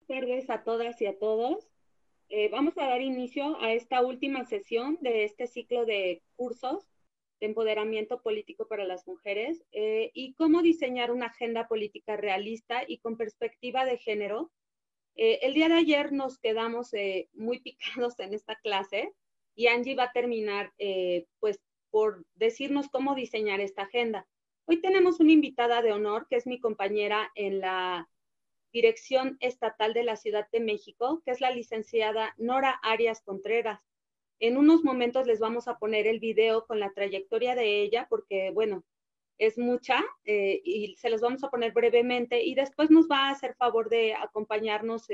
Tardes a todas y a todos. Vamos a dar inicio a esta última sesión de este ciclo de cursos de empoderamiento político para las mujeres y cómo diseñar una agenda política realista y con perspectiva de género. El día de ayer nos quedamos muy picados en esta clase y Angie va a terminar pues por decirnos cómo diseñar esta agenda. Hoy tenemos una invitada de honor que es mi compañera en la Dirección Estatal de la Ciudad de México, que es la licenciada Nora Arias Contreras. En unos momentos les vamos a poner el video con la trayectoria de ella, porque, bueno, es mucha y se los vamos a poner brevemente y después nos va a hacer favor de acompañarnos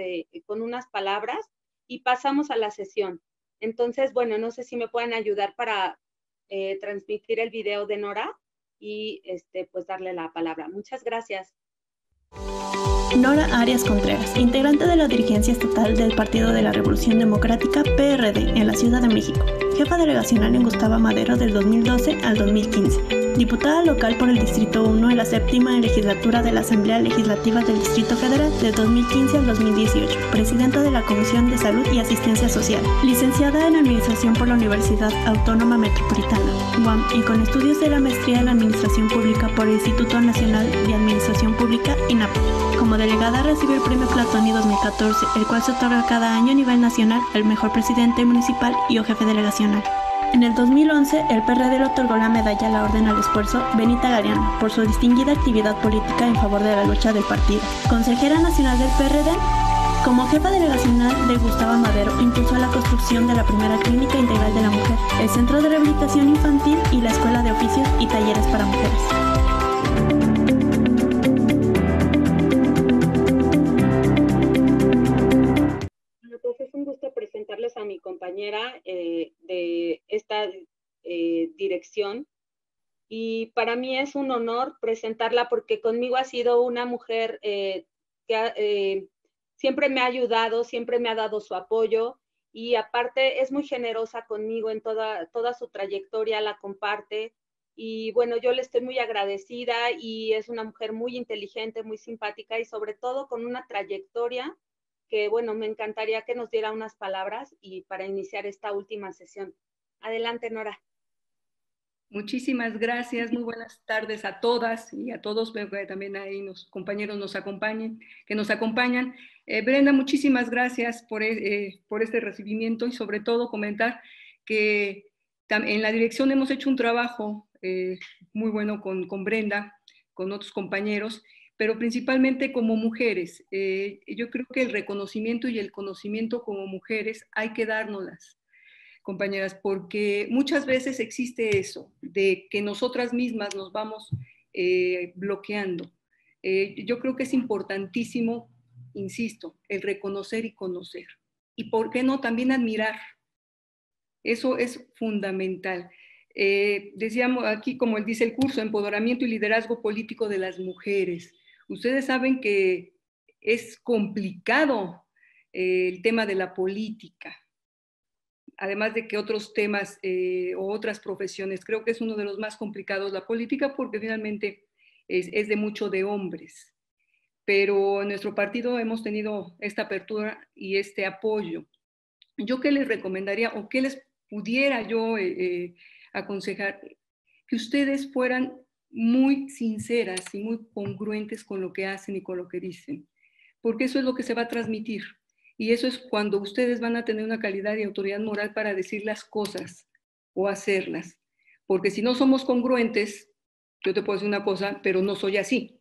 con unas palabras y pasamos a la sesión. Entonces, bueno, no sé si me pueden ayudar para transmitir el video de Nora y pues darle la palabra. Muchas gracias. Nora Arias Contreras, integrante de la dirigencia estatal del Partido de la Revolución Democrática PRD en la Ciudad de México, jefa delegacional en Gustavo Madero del 2012 al 2015, diputada local por el Distrito 1 en la séptima legislatura de la Asamblea Legislativa del Distrito Federal del 2015 al 2018, presidenta de la Comisión de Salud y Asistencia Social, licenciada en Administración por la Universidad Autónoma Metropolitana, UAM, y con estudios de la maestría en Administración Pública por el Instituto Nacional de Administración Pública, INAPA. Como delegada recibió el Premio Platoni 2014, el cual se otorga cada año a nivel nacional al mejor presidente municipal y o jefe delegacional. En el 2011, el PRD le otorgó la medalla a la Orden al Esfuerzo Benita Galeano por su distinguida actividad política en favor de la lucha del partido. Consejera nacional del PRD, como jefa delegacional de Gustavo Madero, impulsó la construcción de la primera clínica integral de la mujer, el Centro de Rehabilitación Infantil y la Escuela de Oficios y Talleres para Mujeres. Pues es un gusto presentarles a mi compañera de esta dirección y para mí es un honor presentarla porque conmigo ha sido una mujer que siempre me ha ayudado, siempre me ha dado su apoyo y aparte es muy generosa conmigo en toda su trayectoria, la comparte y bueno, yo le estoy muy agradecida y es una mujer muy inteligente, muy simpática y sobre todo con una trayectoria que, bueno, me encantaría que nos diera unas palabras y para iniciar esta última sesión. Adelante, Nora. Muchísimas gracias, muy buenas tardes a todas y a todos, veo que también ahí los compañeros que nos acompañan. Brenda, muchísimas gracias por este recibimiento y sobre todo comentar que en la dirección hemos hecho un trabajo muy bueno con Brenda, con otros compañeros, pero principalmente como mujeres. Yo creo que el reconocimiento y el conocimiento como mujeres hay que dárnoslas, compañeras, porque muchas veces existe eso, de que nosotras mismas nos vamos bloqueando. Yo creo que es importantísimo, insisto, el reconocer y conocer. Y por qué no también admirar. Eso es fundamental. Decíamos aquí, como dice el curso, empoderamiento y liderazgo político de las mujeres. Ustedes saben que es complicado el tema de la política, además de que otros temas o otras profesiones, creo que es uno de los más complicados la política porque finalmente es de mucho de hombres. Pero en nuestro partido hemos tenido esta apertura y este apoyo. ¿Yo qué les recomendaría o qué les pudiera yo aconsejar? Que ustedes fueran muy sinceras y muy congruentes con lo que hacen y con lo que dicen, porque eso es lo que se va a transmitir. Y eso es cuando ustedes van a tener una calidad y autoridad moral para decir las cosas o hacerlas. Porque si no somos congruentes, yo te puedo decir una cosa, pero no soy así.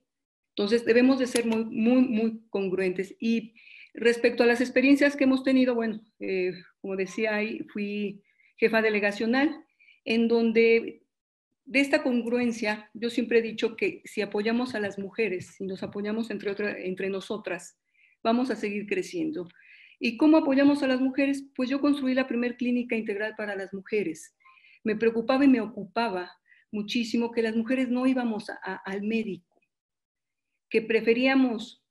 Entonces debemos de ser muy, muy, muy congruentes. Y respecto a las experiencias que hemos tenido, bueno, como decía ahí, fui jefa delegacional, en donde de esta congruencia, yo siempre he dicho que si apoyamos a las mujeres, si nos apoyamos entre nosotras, vamos a seguir creciendo. ¿Y cómo apoyamos a las mujeres? Pues yo construí la primer clínica integral para las mujeres. Me preocupaba y me ocupaba muchísimo que las mujeres no íbamos al médico, que preferíamos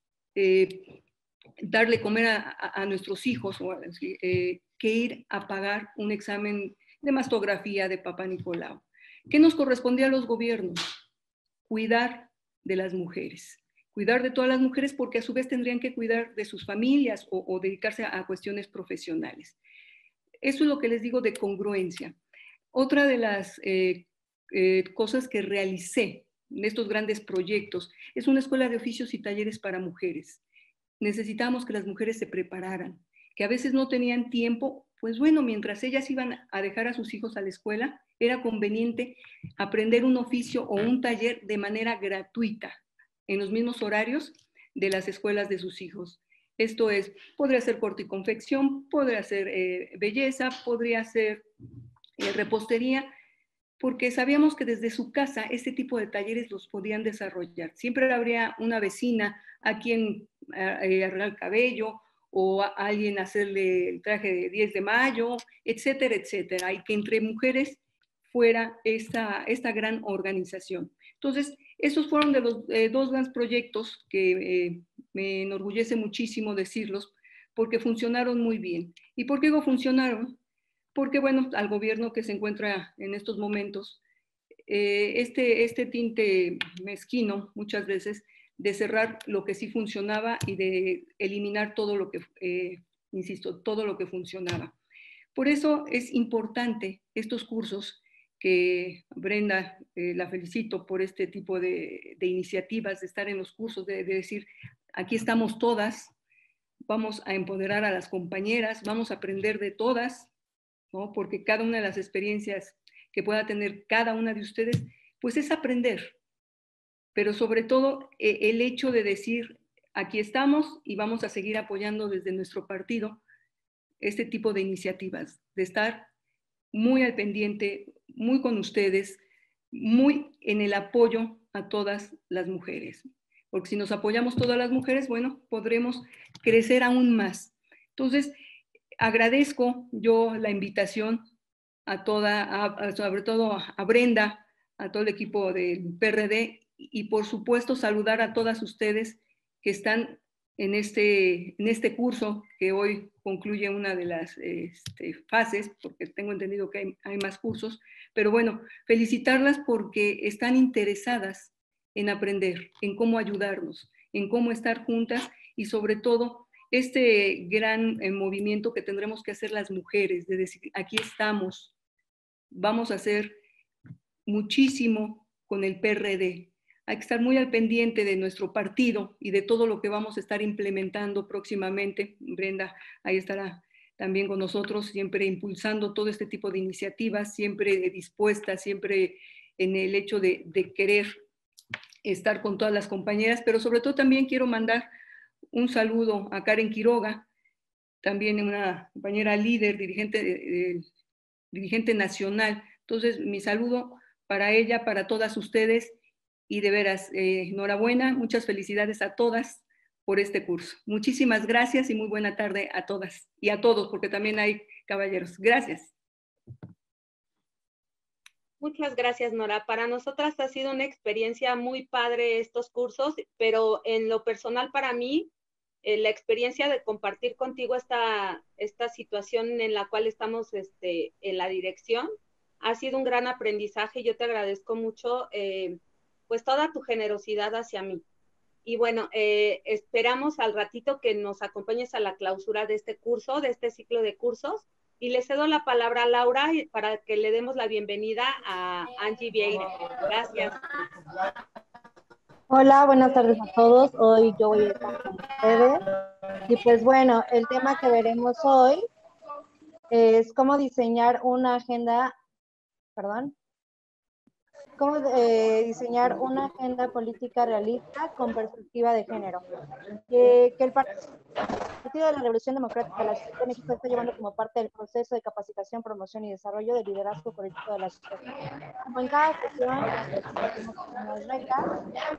darle comer a nuestros hijos que ir a pagar un examen de mastografía de Papá Nicolau. ¿Qué nos correspondía a los gobiernos? Cuidar de las mujeres. cuidar de todas las mujeres porque a su vez tendrían que cuidar de sus familias o dedicarse a cuestiones profesionales. Eso es lo que les digo de congruencia. Otra de las cosas que realicé en estos grandes proyectos es una escuela de oficios y talleres para mujeres. Necesitábamos que las mujeres se prepararan, que a veces no tenían tiempo, pues bueno, mientras ellas iban a dejar a sus hijos a la escuela, era conveniente aprender un oficio o un taller de manera gratuita, en los mismos horarios de las escuelas de sus hijos. Esto es, podría ser corte y confección, podría ser belleza, podría ser repostería, porque sabíamos que desde su casa este tipo de talleres los podían desarrollar. Siempre habría una vecina a quien arreglar el cabello o a alguien hacerle el traje de 10 de mayo, etcétera, etcétera, y que entre mujeres fuera esta gran organización. Entonces, esos fueron de los dos grandes proyectos que me enorgullece muchísimo decirlos, porque funcionaron muy bien. ¿Y por qué digo funcionaron? Porque, bueno, al gobierno que se encuentra en estos momentos, este tinte mezquino, muchas veces, de cerrar lo que sí funcionaba y de eliminar todo lo que, insisto, todo lo que funcionaba. Por eso es importante estos cursos que Brenda, la felicito por este tipo de iniciativas, de estar en los cursos, de decir, aquí estamos todas, vamos a empoderar a las compañeras, vamos a aprender de todas, ¿no? Porque cada una de las experiencias que pueda tener cada una de ustedes, pues es aprender, pero sobre todo el hecho de decir, aquí estamos y vamos a seguir apoyando desde nuestro partido este tipo de iniciativas, de estar muy al pendiente, muy con ustedes, muy en el apoyo a todas las mujeres. Porque si nos apoyamos todas las mujeres, bueno, podremos crecer aún más. Entonces, agradezco yo la invitación a sobre todo a Brenda, a todo el equipo del PRD y por supuesto saludar a todas ustedes que están en este curso que hoy concluye una de las fases, porque tengo entendido que hay más cursos, pero bueno, felicitarlas porque están interesadas en aprender, en cómo ayudarnos, en cómo estar juntas y sobre todo este gran movimiento que tendremos que hacer las mujeres, de decir, aquí estamos, vamos a hacer muchísimo con el PRD. Hay que estar muy al pendiente de nuestro partido y de todo lo que vamos a estar implementando próximamente. Brenda ahí estará también con nosotros, siempre impulsando todo este tipo de iniciativas, siempre dispuesta, siempre en el hecho de querer estar con todas las compañeras, pero sobre todo también quiero mandar un saludo a Karen Quiroga, también una compañera líder, dirigente nacional. Entonces, mi saludo para ella, para todas ustedes, y de veras, enhorabuena, muchas felicidades a todas por este curso. Muchísimas gracias y muy buena tarde a todas y a todos, porque también hay caballeros. Gracias. Muchas gracias, Nora. Para nosotras ha sido una experiencia muy padre estos cursos, pero en lo personal para mí, la experiencia de compartir contigo esta situación en la cual estamos en la dirección ha sido un gran aprendizaje. Yo te agradezco mucho pues toda tu generosidad hacia mí. Y bueno, esperamos al ratito que nos acompañes a la clausura de este curso, de este ciclo de cursos. Y le cedo la palabra a Laura para que le demos la bienvenida a Angie Vieira. Gracias. Hola, buenas tardes a todos. Hoy yo voy a estar con ustedes. Y pues bueno, el tema que veremos hoy es cómo diseñar una agenda, diseñar una agenda política realista con perspectiva de género. Que el Partido de la Revolución Democrática de la Ciudad de México está llevando como parte del proceso de capacitación, promoción y desarrollo del liderazgo político de la ciudad. Como en cada sesión, tenemos unas reglas.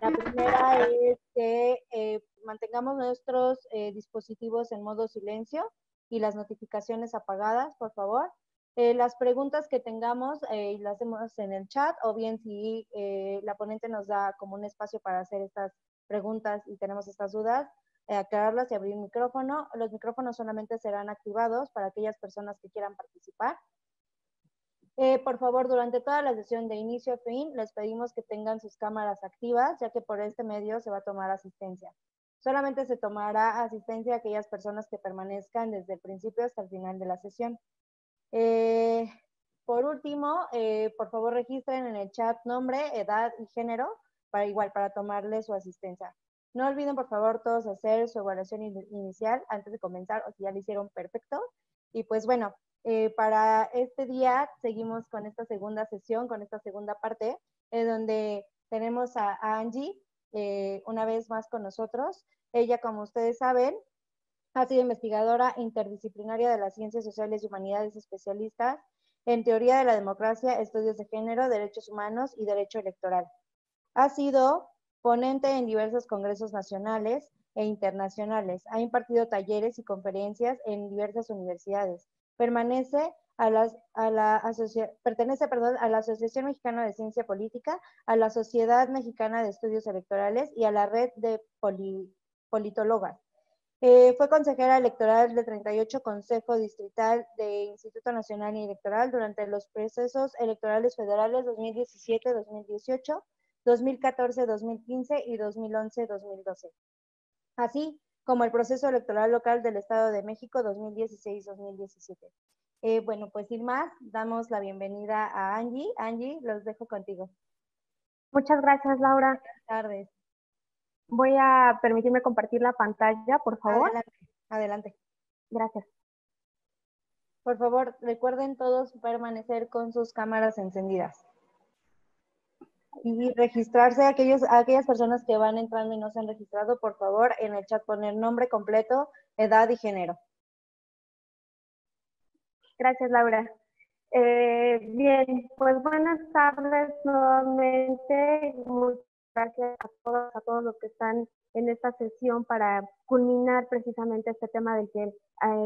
La primera es que mantengamos nuestros dispositivos en modo silencio y las notificaciones apagadas, por favor. Las preguntas que tengamos las hacemos en el chat, o bien si la ponente nos da como un espacio para hacer estas preguntas y tenemos estas dudas, aclararlas y abrir el micrófono. Los micrófonos solamente serán activados para aquellas personas que quieran participar. Por favor, durante toda la sesión de inicio a fin, les pedimos que tengan sus cámaras activas, ya que por este medio se va a tomar asistencia. Solamente se tomará asistencia a aquellas personas que permanezcan desde el principio hasta el final de la sesión. Por último, por favor registren en el chat nombre, edad y género, para tomarle su asistencia. No olviden, por favor, todos hacer su evaluación inicial antes de comenzar, o si ya lo hicieron, perfecto. Y pues bueno, para este día seguimos con esta segunda sesión, con esta segunda parte, donde tenemos a Angie una vez más con nosotros. Ella, como ustedes saben, ha sido investigadora interdisciplinaria de las ciencias sociales y humanidades, especialistas en teoría de la democracia, estudios de género, derechos humanos y derecho electoral. Ha sido ponente en diversos congresos nacionales e internacionales. Ha impartido talleres y conferencias en diversas universidades. Pertenece a la Asociación Mexicana de Ciencia Política, a la Sociedad Mexicana de Estudios Electorales y a la Red de Politólogas. Fue consejera electoral del 38 Consejo Distrital de Instituto Nacional Electoral durante los procesos electorales federales 2017-2018, 2014-2015 y 2011-2012, así como el proceso electoral local del Estado de México 2016-2017. Bueno, pues sin más, damos la bienvenida a Angie. Angie, los dejo contigo. Muchas gracias, Laura. Buenas tardes. Voy a permitirme compartir la pantalla, por favor. Adelante, adelante. Gracias. Por favor, recuerden todos permanecer con sus cámaras encendidas. Y registrarse, aquellas personas que van entrando y no se han registrado, por favor, en el chat poner nombre completo, edad y género. Gracias, Laura. Bien, pues buenas tardes nuevamente. Muchas gracias a todos los que están en esta sesión para culminar precisamente este tema del que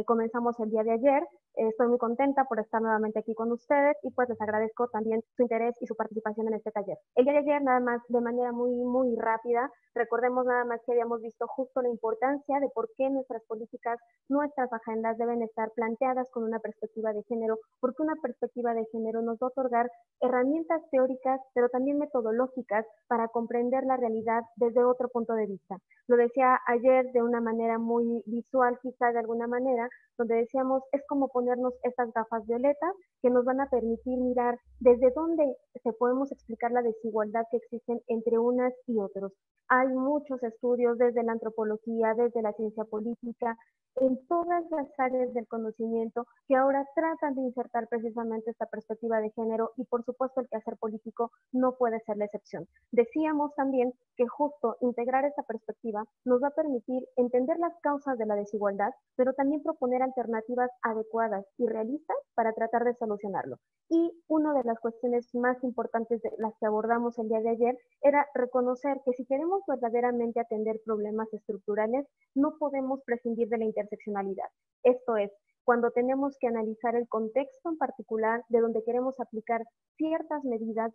comenzamos el día de ayer. Estoy muy contenta por estar nuevamente aquí con ustedes y pues les agradezco también su interés y su participación en este taller. El día de ayer, nada más de manera muy rápida, recordemos nada más que habíamos visto justo la importancia de por qué nuestras políticas, nuestras agendas deben estar planteadas con una perspectiva de género, porque una perspectiva de género nos va a otorgar herramientas teóricas, pero también metodológicas para comprender la realidad desde otro punto de vista. Lo decía ayer de una manera muy visual, quizá de alguna manera, donde decíamos, es como ponernos estas gafas violetas que nos van a permitir mirar desde dónde se podemos explicar la desigualdad que existen entre unas y otros. Hay muchos estudios desde la antropología, desde la ciencia política, en todas las áreas del conocimiento que ahora tratan de insertar precisamente esta perspectiva de género y por supuesto el quehacer político no puede ser la excepción. Decíamos también que justo integrar esta perspectiva nos va a permitir entender las causas de la desigualdad, pero también proponer alternativas adecuadas y realistas para tratar de solucionarlo. Y una de las cuestiones más importantes de las que abordamos el día de ayer era reconocer que si queremos verdaderamente atender problemas estructurales, no podemos prescindir de la interseccionalidad. Esto es, cuando tenemos que analizar el contexto en particular de donde queremos aplicar ciertas medidas,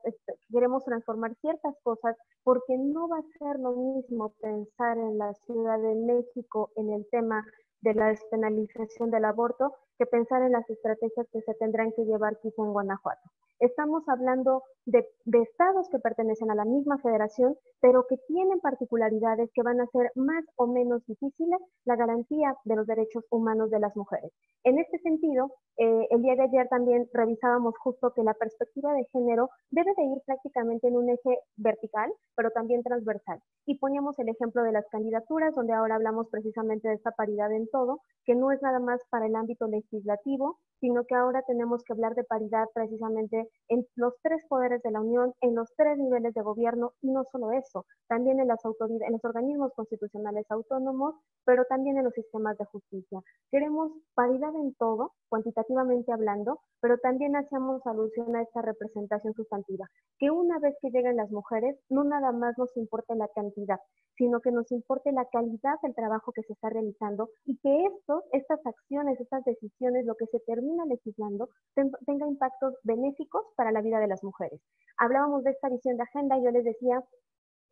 queremos transformar ciertas cosas, porque no va a ser lo mismo pensar en la Ciudad de México en el tema de la despenalización del aborto que pensar en las estrategias que se tendrán que llevar quizá en Guanajuato. Estamos hablando de estados que pertenecen a la misma federación, pero que tienen particularidades que van a hacer más o menos difíciles la garantía de los derechos humanos de las mujeres. En este sentido, el día de ayer también revisábamos justo que la perspectiva de género debe de ir prácticamente en un eje vertical, pero también transversal. Y poníamos el ejemplo de las candidaturas, donde ahora hablamos precisamente de esta paridad en todo, que no es nada más para el ámbito legislativo, sino que ahora tenemos que hablar de paridad precisamente en los tres poderes de la Unión, en los tres niveles de gobierno, y no solo eso, también en los organismos constitucionales autónomos, pero también en los sistemas de justicia. Queremos paridad en todo, cuantitativamente hablando, pero también hacemos alusión a esta representación sustantiva, que una vez que lleguen las mujeres, no nada más nos importe la cantidad, sino que nos importe la calidad del trabajo que se está realizando y que estas acciones, estas decisiones, lo que se termina legislando, tenga impactos benéficos para la vida de las mujeres. Hablábamos de esta visión de agenda y yo les decía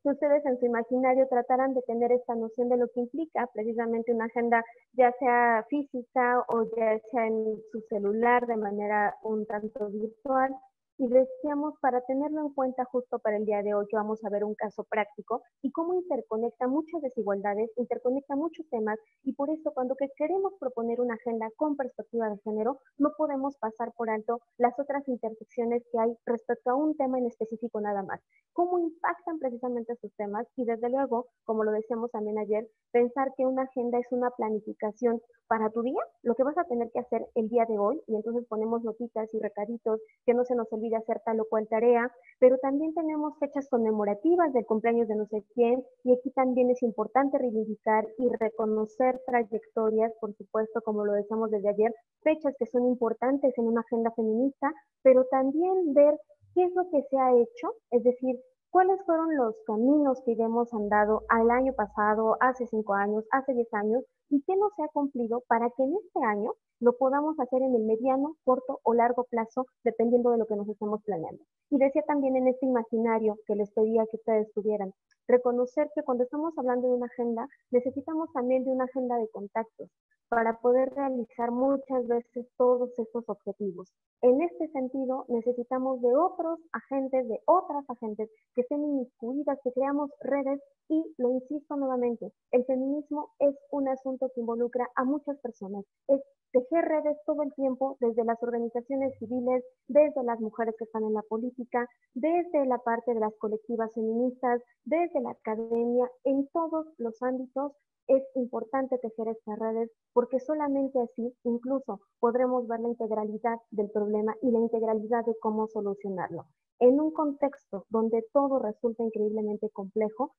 que ustedes en su imaginario trataran de tener esta noción de lo que implica precisamente una agenda, ya sea física o ya sea en su celular de manera un tanto virtual. Y decíamos, para tenerlo en cuenta justo para el día de hoy, que vamos a ver un caso práctico y cómo interconecta muchas desigualdades, interconecta muchos temas, y por eso cuando que queremos proponer una agenda con perspectiva de género, no podemos pasar por alto las otras intersecciones que hay respecto a un tema en específico nada más. Cómo impactan precisamente estos temas y desde luego, como lo decíamos también ayer, pensar que una agenda es una planificación para tu día, lo que vas a tener que hacer el día de hoy, y entonces ponemos notitas y recaditos, que no se nos olvide hacer tal o cual tarea, pero también tenemos fechas conmemorativas del cumpleaños de no sé quién, y aquí también es importante reivindicar y reconocer trayectorias, por supuesto, como lo decíamos desde ayer, fechas que son importantes en una agenda feminista, pero también ver qué es lo que se ha hecho, es decir, cuáles fueron los caminos que ya hemos andado al año pasado, hace 5 años, hace 10 años, y qué no se ha cumplido para que en este año lo podamos hacer en el mediano, corto o largo plazo, dependiendo de lo que nos estemos planeando. Y decía también en este imaginario que les pedía que ustedes tuvieran, reconocer que cuando estamos hablando de una agenda, necesitamos también de una agenda de contactos para poder realizar muchas veces todos estos objetivos. En este sentido, necesitamos de otros agentes, de otras agentes que estén inmiscuidas, que creamos redes y, lo insisto nuevamente, el feminismo es un asunto que involucra a muchas personas. Es tejer redes todo el tiempo, desde las organizaciones civiles, desde las mujeres que están en la política, desde la parte de las colectivas feministas, desde la academia, en todos los ámbitos. Es importante tejer estas redes porque solamente así incluso podremos ver la integralidad del problema y la integralidad de cómo solucionarlo. En un contexto donde todo resulta increíblemente complejo,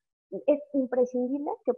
es imprescindible que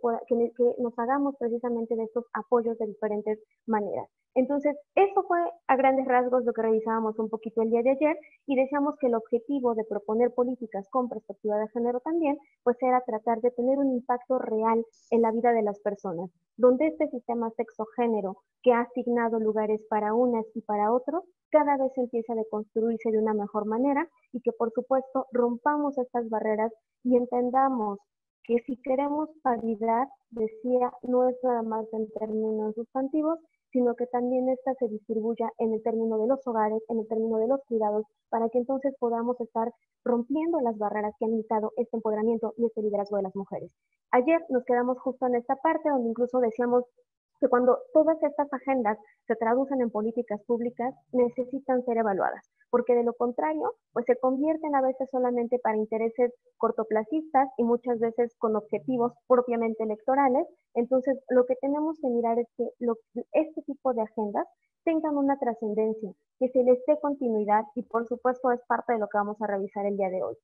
nos hagamos precisamente de estos apoyos de diferentes maneras. Entonces, eso fue a grandes rasgos lo que revisábamos un poquito el día de ayer, y decíamos que el objetivo de proponer políticas con perspectiva de género también, pues era tratar de tener un impacto real en la vida de las personas, donde este sistema sexo-género que ha asignado lugares para unas y para otros, cada vez empieza a deconstruirse de una mejor manera, y que por supuesto rompamos estas barreras y entendamos que si queremos paridad, decía, no es nada más en términos sustantivos, sino que también esta se distribuya en el término de los hogares, en el término de los cuidados, para que entonces podamos estar rompiendo las barreras que han limitado este empoderamiento y este liderazgo de las mujeres. Ayer nos quedamos justo en esta parte donde incluso decíamos que cuando todas estas agendas se traducen en políticas públicas, necesitan ser evaluadas, porque de lo contrario, pues se convierten a veces solamente para intereses cortoplacistas y muchas veces con objetivos propiamente electorales. Entonces, lo que tenemos que mirar es que este tipo de agendas tengan una trascendencia, que se les dé continuidad, y por supuesto es parte de lo que vamos a revisar el día de hoy.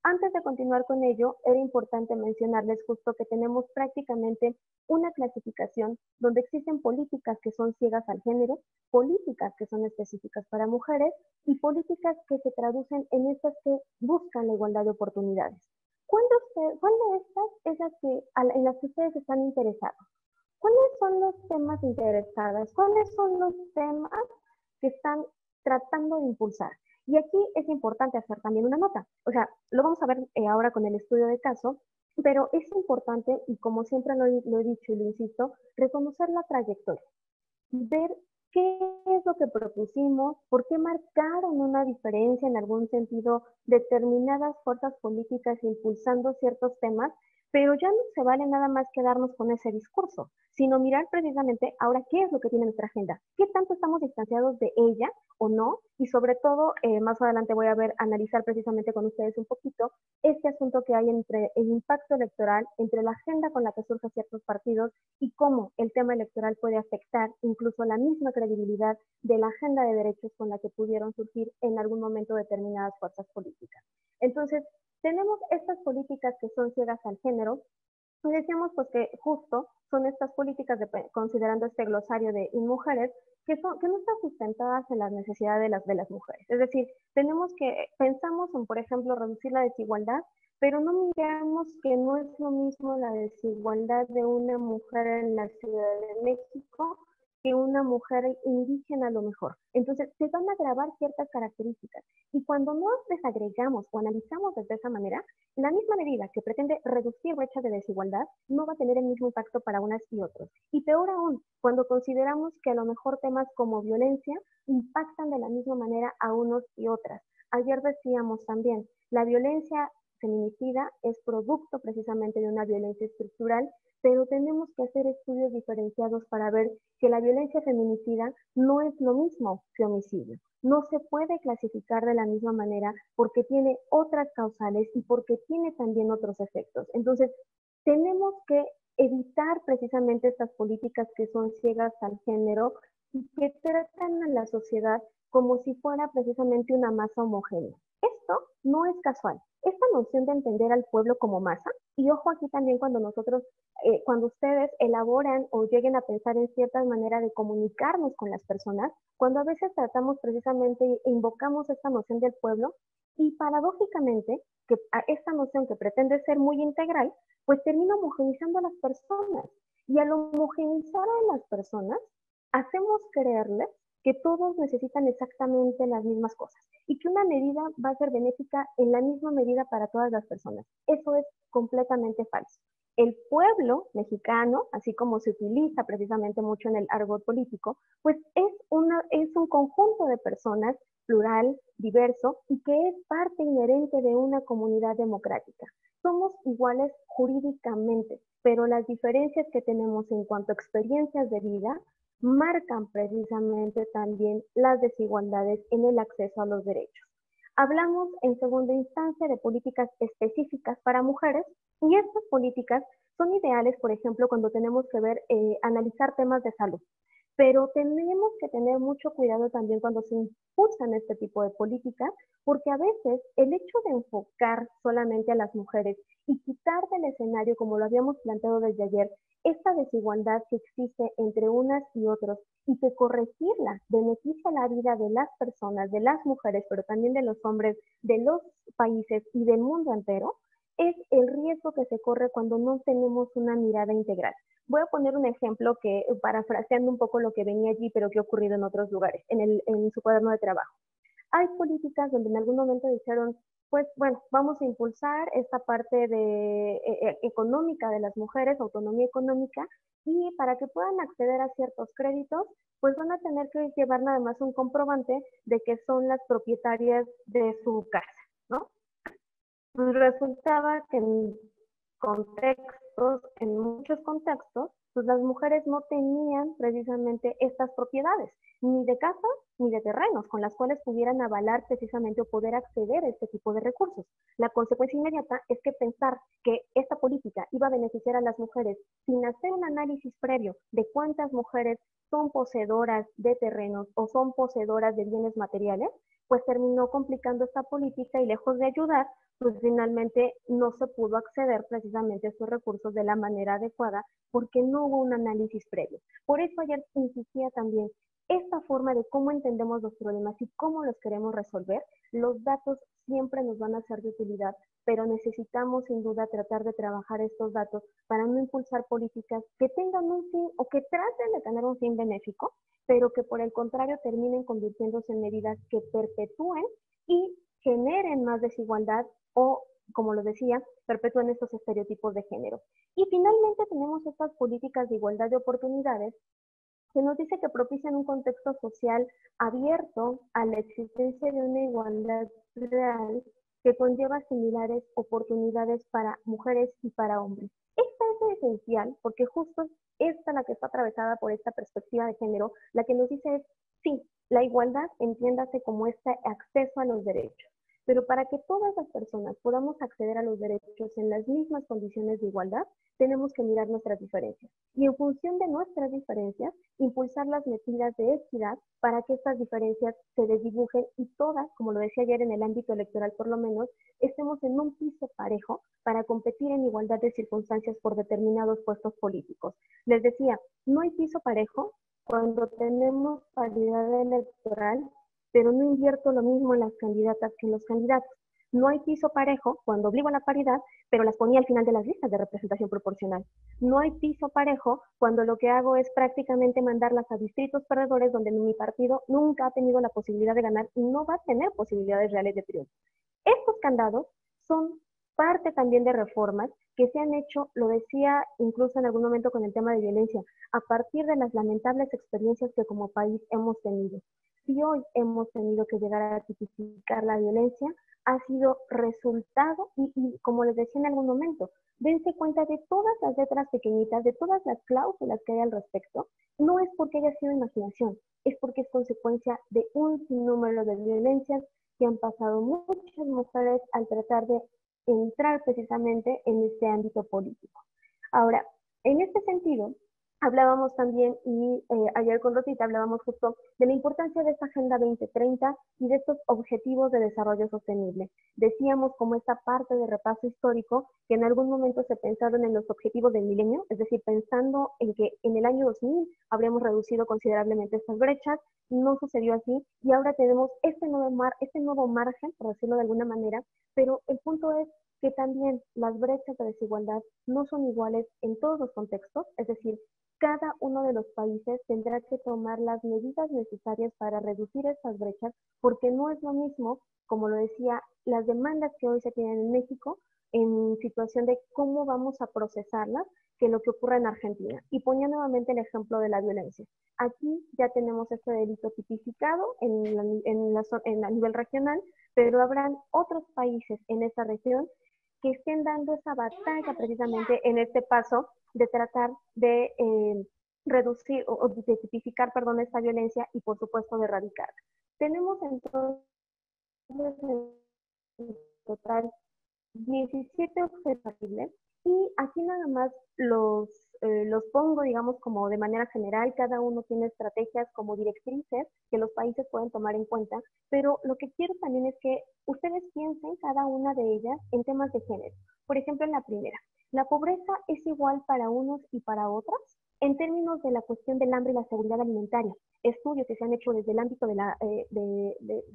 Antes de continuar con ello, era importante mencionarles justo que tenemos prácticamente una clasificación donde existen políticas que son ciegas al género, políticas que son específicas para mujeres y políticas que se traducen en estas que buscan la igualdad de oportunidades. ¿Cuál de estas es en las que ustedes están interesados? ¿Cuáles son los temas interesados? ¿Cuáles son los temas que están tratando de impulsar? Y aquí es importante hacer también una nota. O sea, lo vamos a ver ahora con el estudio de caso, pero es importante, y como siempre lo he dicho y lo insisto, reconocer la trayectoria, ver qué es lo que propusimos, por qué marcaron una diferencia en algún sentido determinadas fuerzas políticas impulsando ciertos temas, pero ya no se vale nada más quedarnos con ese discurso, sino mirar precisamente ahora qué es lo que tiene nuestra agenda, qué tanto estamos distanciados de ella o no, y sobre todo, más adelante voy a analizar precisamente con ustedes un poquito este asunto que hay entre el impacto electoral, entre la agenda con la que surgen ciertos partidos y cómo el tema electoral puede afectar incluso la misma credibilidad de la agenda de derechos con la que pudieron surgir en algún momento determinadas fuerzas políticas. Entonces, tenemos estas políticas que son ciegas al género, y decíamos pues que justo son estas políticas, considerando este glosario de mujeres, que no están sustentadas en las necesidades de las mujeres. Es decir, pensamos en, por ejemplo, reducir la desigualdad, pero no miramos que no es lo mismo la desigualdad de una mujer en la Ciudad de México que una mujer indígena a lo mejor. Entonces, se van a agravar ciertas características. Y cuando nos desagregamos o analizamos desde esa manera, la misma medida que pretende reducir brechas de desigualdad no va a tener el mismo impacto para unas y otros. Y peor aún, cuando consideramos que a lo mejor temas como violencia impactan de la misma manera a unos y otras. Ayer decíamos también, la violencia feminicida es producto precisamente de una violencia estructural, pero tenemos que hacer estudios diferenciados para ver que la violencia feminicida no es lo mismo que homicidio. No se puede clasificar de la misma manera porque tiene otras causales y porque tiene también otros efectos. Entonces, tenemos que evitar precisamente estas políticas que son ciegas al género y que tratan a la sociedad como si fuera precisamente una masa homogénea. Esto no es casual. Esta noción de entender al pueblo como masa, y ojo aquí también cuando cuando ustedes elaboran o lleguen a pensar en ciertas maneras de comunicarnos con las personas, cuando a veces tratamos precisamente e invocamos esta noción del pueblo, y paradójicamente, que esta noción que pretende ser muy integral, pues termina homogeneizando a las personas. Y al homogeneizar a las personas, hacemos creerles que todos necesitan exactamente las mismas cosas y que una medida va a ser benéfica en la misma medida para todas las personas. Eso es completamente falso. El pueblo mexicano, así como se utiliza precisamente mucho en el argot político, pues es un conjunto de personas plural, diverso y que es parte inherente de una comunidad democrática. Somos iguales jurídicamente, pero las diferencias que tenemos en cuanto a experiencias de vida marcan precisamente también las desigualdades en el acceso a los derechos. Hablamos en segunda instancia de políticas específicas para mujeres y estas políticas son ideales, por ejemplo, cuando tenemos que analizar temas de salud. Pero tenemos que tener mucho cuidado también cuando se impulsan este tipo de políticas, porque a veces el hecho de enfocar solamente a las mujeres y quitar del escenario, como lo habíamos planteado desde ayer, esta desigualdad que existe entre unas y otros y que corregirla beneficia la vida de las personas, de las mujeres, pero también de los hombres, de los países y del mundo entero, es el riesgo que se corre cuando no tenemos una mirada integral. Voy a poner un ejemplo que, parafraseando un poco lo que venía allí, pero que ha ocurrido en otros lugares, en su cuaderno de trabajo. Hay políticas donde en algún momento dijeron, pues bueno, vamos a impulsar esta parte económica de las mujeres, autonomía económica, y para que puedan acceder a ciertos créditos, pues van a tener que llevar nada más un comprobante de que son las propietarias de su casa, ¿no? Pues resultaba que en muchos contextos, pues las mujeres no tenían precisamente estas propiedades, ni de casa ni de terrenos, con las cuales pudieran avalar precisamente o poder acceder a este tipo de recursos. La consecuencia inmediata es que pensar que esta política iba a beneficiar a las mujeres sin hacer un análisis previo de cuántas mujeres son poseedoras de terrenos o son poseedoras de bienes materiales, pues terminó complicando esta política y lejos de ayudar, pues finalmente no se pudo acceder precisamente a estos recursos de la manera adecuada porque no hubo un análisis previo. Por eso ayer insistía también, esta forma de cómo entendemos los problemas y cómo los queremos resolver, los datos siempre nos van a ser de utilidad, pero necesitamos sin duda tratar de trabajar estos datos para no impulsar políticas que tengan un fin o que traten de tener un fin benéfico, pero que por el contrario terminen convirtiéndose en medidas que perpetúen y generen más desigualdad o, como lo decía, perpetúen estos estereotipos de género. Y finalmente tenemos estas políticas de igualdad de oportunidades que nos dice que propician un contexto social abierto a la existencia de una igualdad real que conlleva similares oportunidades para mujeres y para hombres. Esta es esencial porque justo esta la que está atravesada por esta perspectiva de género, la que nos dice es, sí, la igualdad entiéndase como este acceso a los derechos. Pero para que todas las personas podamos acceder a los derechos en las mismas condiciones de igualdad, tenemos que mirar nuestras diferencias. Y en función de nuestras diferencias, impulsar las medidas de equidad para que estas diferencias se desdibujen y todas, como lo decía ayer en el ámbito electoral por lo menos, estemos en un piso parejo para competir en igualdad de circunstancias por determinados puestos políticos. Les decía, no hay piso parejo cuando tenemos paridad electoral, pero no invierto lo mismo en las candidatas que en los candidatos. No hay piso parejo cuando obligo a la paridad, pero las ponía al final de las listas de representación proporcional. No hay piso parejo cuando lo que hago es prácticamente mandarlas a distritos perdedores donde mi partido nunca ha tenido la posibilidad de ganar y no va a tener posibilidades reales de triunfo. Estos candados son parte también de reformas que se han hecho, lo decía incluso en algún momento con el tema de violencia, a partir de las lamentables experiencias que como país hemos tenido. Si hoy hemos tenido que llegar a tipificar la violencia, ha sido resultado, y como les decía en algún momento, dense cuenta de todas las letras pequeñitas, de todas las cláusulas que hay al respecto, no es porque haya sido imaginación, es porque es consecuencia de un sinnúmero de violencias que han pasado muchas mujeres al tratar de entrar precisamente en este ámbito político. Ahora, en este sentido, hablábamos también, y ayer con Rosita hablábamos justo de la importancia de esta Agenda 2030 y de estos objetivos de desarrollo sostenible. Decíamos como esta parte de repaso histórico que en algún momento se pensaron en los objetivos del milenio, es decir, pensando en que en el año 2000 habríamos reducido considerablemente estas brechas, no sucedió así y ahora tenemos este nuevo margen, por decirlo de alguna manera, pero el punto es que también las brechas de desigualdad no son iguales en todos los contextos, es decir, cada uno de los países tendrá que tomar las medidas necesarias para reducir estas brechas, porque no es lo mismo, como lo decía, las demandas que hoy se tienen en México en situación de cómo vamos a procesarlas que lo que ocurre en Argentina. Y ponía nuevamente el ejemplo de la violencia. Aquí ya tenemos este delito tipificado a nivel regional, pero habrán otros países en esa región que estén dando esa batalla precisamente en este paso de tratar de reducir o de tipificar, perdón, esta violencia y por supuesto de erradicarla. Tenemos entonces en total 17 objetivos y aquí nada más los pongo, digamos, como de manera general, cada uno tiene estrategias como directrices que los países pueden tomar en cuenta, pero lo que quiero también es que ustedes piensen cada una de ellas en temas de género. Por ejemplo, en la primera, ¿la pobreza es igual para unos y para otros? En términos de la cuestión del hambre y la seguridad alimentaria, estudios que se han hecho desde el ámbito de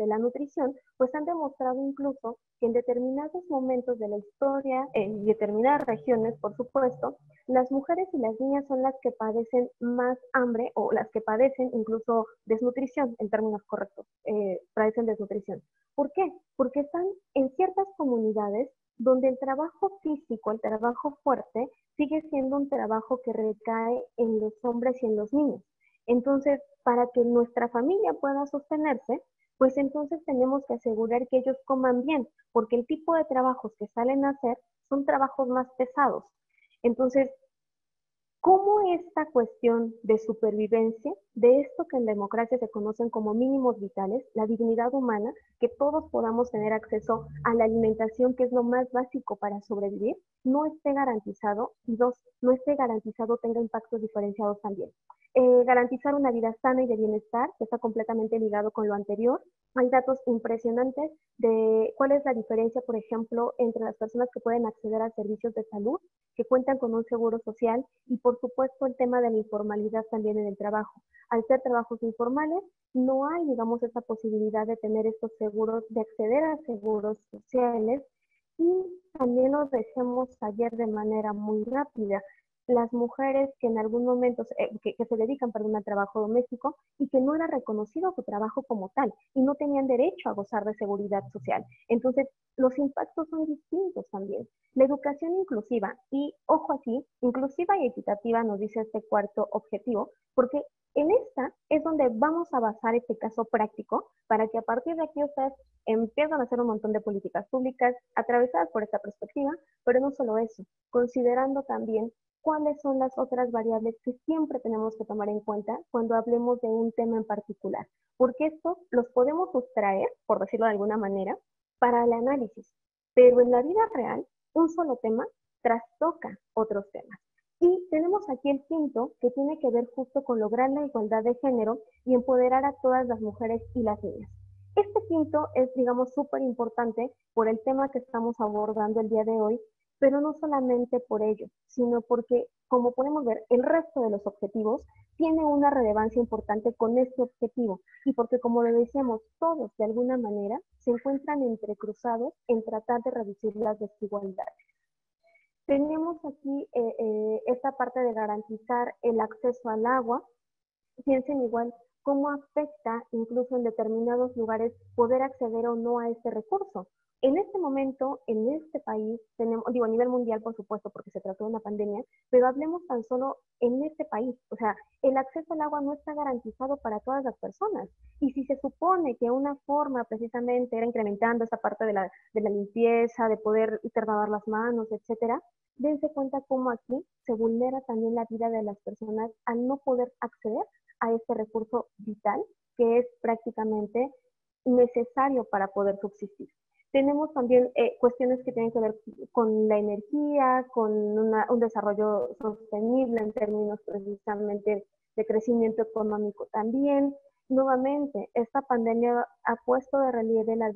la nutrición, pues han demostrado incluso que en determinados momentos de la historia, en determinadas regiones, por supuesto, las mujeres y las niñas son las que padecen más hambre o las que padecen incluso desnutrición, en términos correctos, padecen desnutrición. ¿Por qué? Porque están en ciertas comunidades donde el trabajo físico, el trabajo fuerte, sigue siendo un trabajo que recae en los hombres y en los niños. Entonces, para que nuestra familia pueda sostenerse, pues entonces tenemos que asegurar que ellos coman bien, porque el tipo de trabajos que salen a hacer son trabajos más pesados. Entonces, ¿cómo esta cuestión de supervivencia, de esto que en la democracia se conocen como mínimos vitales, la dignidad humana, que todos podamos tener acceso a la alimentación, que es lo más básico para sobrevivir, no esté garantizado, y dos, no esté garantizado tenga impactos diferenciados también? Garantizar una vida sana y de bienestar, que está completamente ligado con lo anterior. Hay datos impresionantes de cuál es la diferencia, por ejemplo, entre las personas que pueden acceder a servicios de salud, que cuentan con un seguro social, y por supuesto el tema de la informalidad también en el trabajo. Al ser trabajos informales, no hay, digamos, esta posibilidad de tener estos seguros, de acceder a seguros sociales, y también lo decíamos ayer de manera muy rápida, las mujeres que en algún momento, que se dedican, perdón, al trabajo doméstico y que no era reconocido su trabajo como tal y no tenían derecho a gozar de seguridad social. Entonces, los impactos son distintos también. La educación inclusiva, y ojo aquí, inclusiva y equitativa nos dice este cuarto objetivo, porque en esta es donde vamos a basar este caso práctico para que a partir de aquí ustedes empiezan a hacer un montón de políticas públicas atravesadas por esta perspectiva, pero no solo eso, considerando también cuáles son las otras variables que siempre tenemos que tomar en cuenta cuando hablemos de un tema en particular, porque estos los podemos sustraer, por decirlo de alguna manera, para el análisis, pero en la vida real, un solo tema trastoca otros temas. Y tenemos aquí el quinto, que tiene que ver justo con lograr la igualdad de género y empoderar a todas las mujeres y las niñas. Este quinto es, digamos, súper importante por el tema que estamos abordando el día de hoy, pero no solamente por ello, sino porque, como podemos ver, el resto de los objetivos tiene una relevancia importante con este objetivo y porque, como lo decíamos, todos de alguna manera se encuentran entrecruzados en tratar de reducir las desigualdades. Tenemos aquí esta parte de garantizar el acceso al agua. Piensen igual cómo afecta incluso en determinados lugares poder acceder o no a este recurso. En este momento, en este país, tenemos, digo, a nivel mundial, por supuesto, porque se trató de una pandemia, pero hablemos tan solo en este país. O sea, el acceso al agua no está garantizado para todas las personas. Y si se supone que una forma precisamente era incrementando esa parte de la limpieza, de poder lavar las manos, etcétera, dense cuenta cómo aquí se vulnera también la vida de las personas al no poder acceder a este recurso vital que es prácticamente necesario para poder subsistir. Tenemos también cuestiones que tienen que ver con la energía, con un desarrollo sostenible en términos precisamente de crecimiento económico también. Nuevamente, esta pandemia ha puesto de relieve las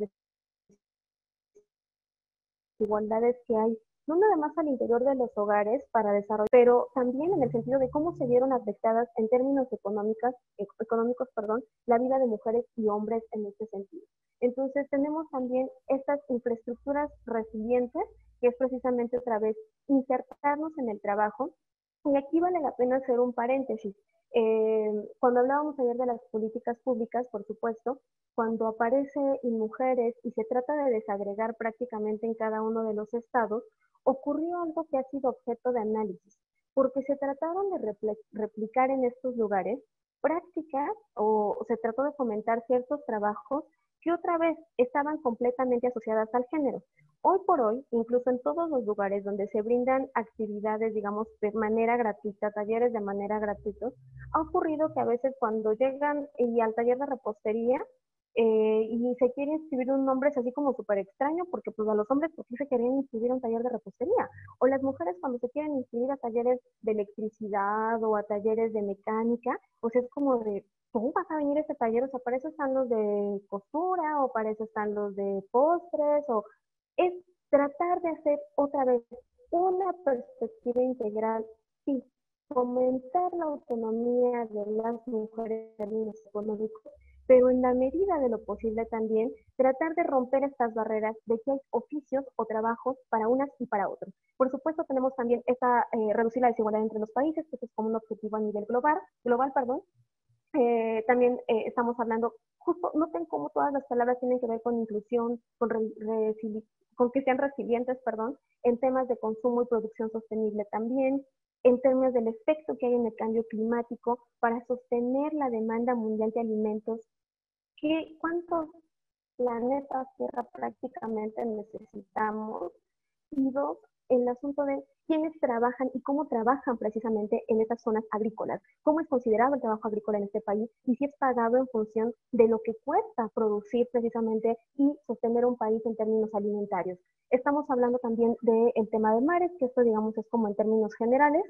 desigualdades que hay, no nada más al interior de los hogares para desarrollar, pero también en el sentido de cómo se vieron afectadas en términos económicos, la vida de mujeres y hombres en este sentido. Entonces tenemos también estas infraestructuras resilientes, que es precisamente otra vez insertarnos en el trabajo. Y aquí vale la pena hacer un paréntesis. Cuando hablábamos ayer de las políticas públicas, por supuesto, cuando aparece en mujeres y se trata de desagregar prácticamente en cada uno de los estados, ocurrió algo que ha sido objeto de análisis, porque se trataron de replicar en estos lugares prácticas o se trató de fomentar ciertos trabajos que otra vez estaban completamente asociadas al género. Hoy por hoy, incluso en todos los lugares donde se brindan actividades, digamos, de manera gratuita, talleres de manera gratuita, ha ocurrido que a veces cuando llegan y al taller de repostería y se quiere inscribir un nombre es así como súper extraño, porque pues a los hombres ¿por qué se querían inscribir a un taller de repostería? O las mujeres cuando se quieren inscribir a talleres de electricidad o a talleres de mecánica, pues es como de, ¿cómo vas a venir a este taller? O sea, para eso están los de costura o para eso están los de postres o es tratar de hacer otra vez una perspectiva integral y fomentar la autonomía de las mujeres en términos económicos, pero en la medida de lo posible también tratar de romper estas barreras de que hay oficios o trabajos para unas y para otros. Por supuesto, tenemos también reducir la desigualdad entre los países, que es como un objetivo a nivel global. También estamos hablando, justo, noten cómo todas las palabras tienen que ver con inclusión, con que sean resilientes, en temas de consumo y producción sostenible también, en términos del efecto que hay en el cambio climático para sostener la demanda mundial de alimentos. ¿Cuántos planetas Tierra prácticamente necesitamos? Y dos, el asunto de quiénes trabajan y cómo trabajan precisamente en estas zonas agrícolas. ¿Cómo es considerado el trabajo agrícola en este país? Y si es pagado en función de lo que cuesta producir precisamente y sostener un país en términos alimentarios. Estamos hablando también del tema de mares, que esto digamos es como en términos generales.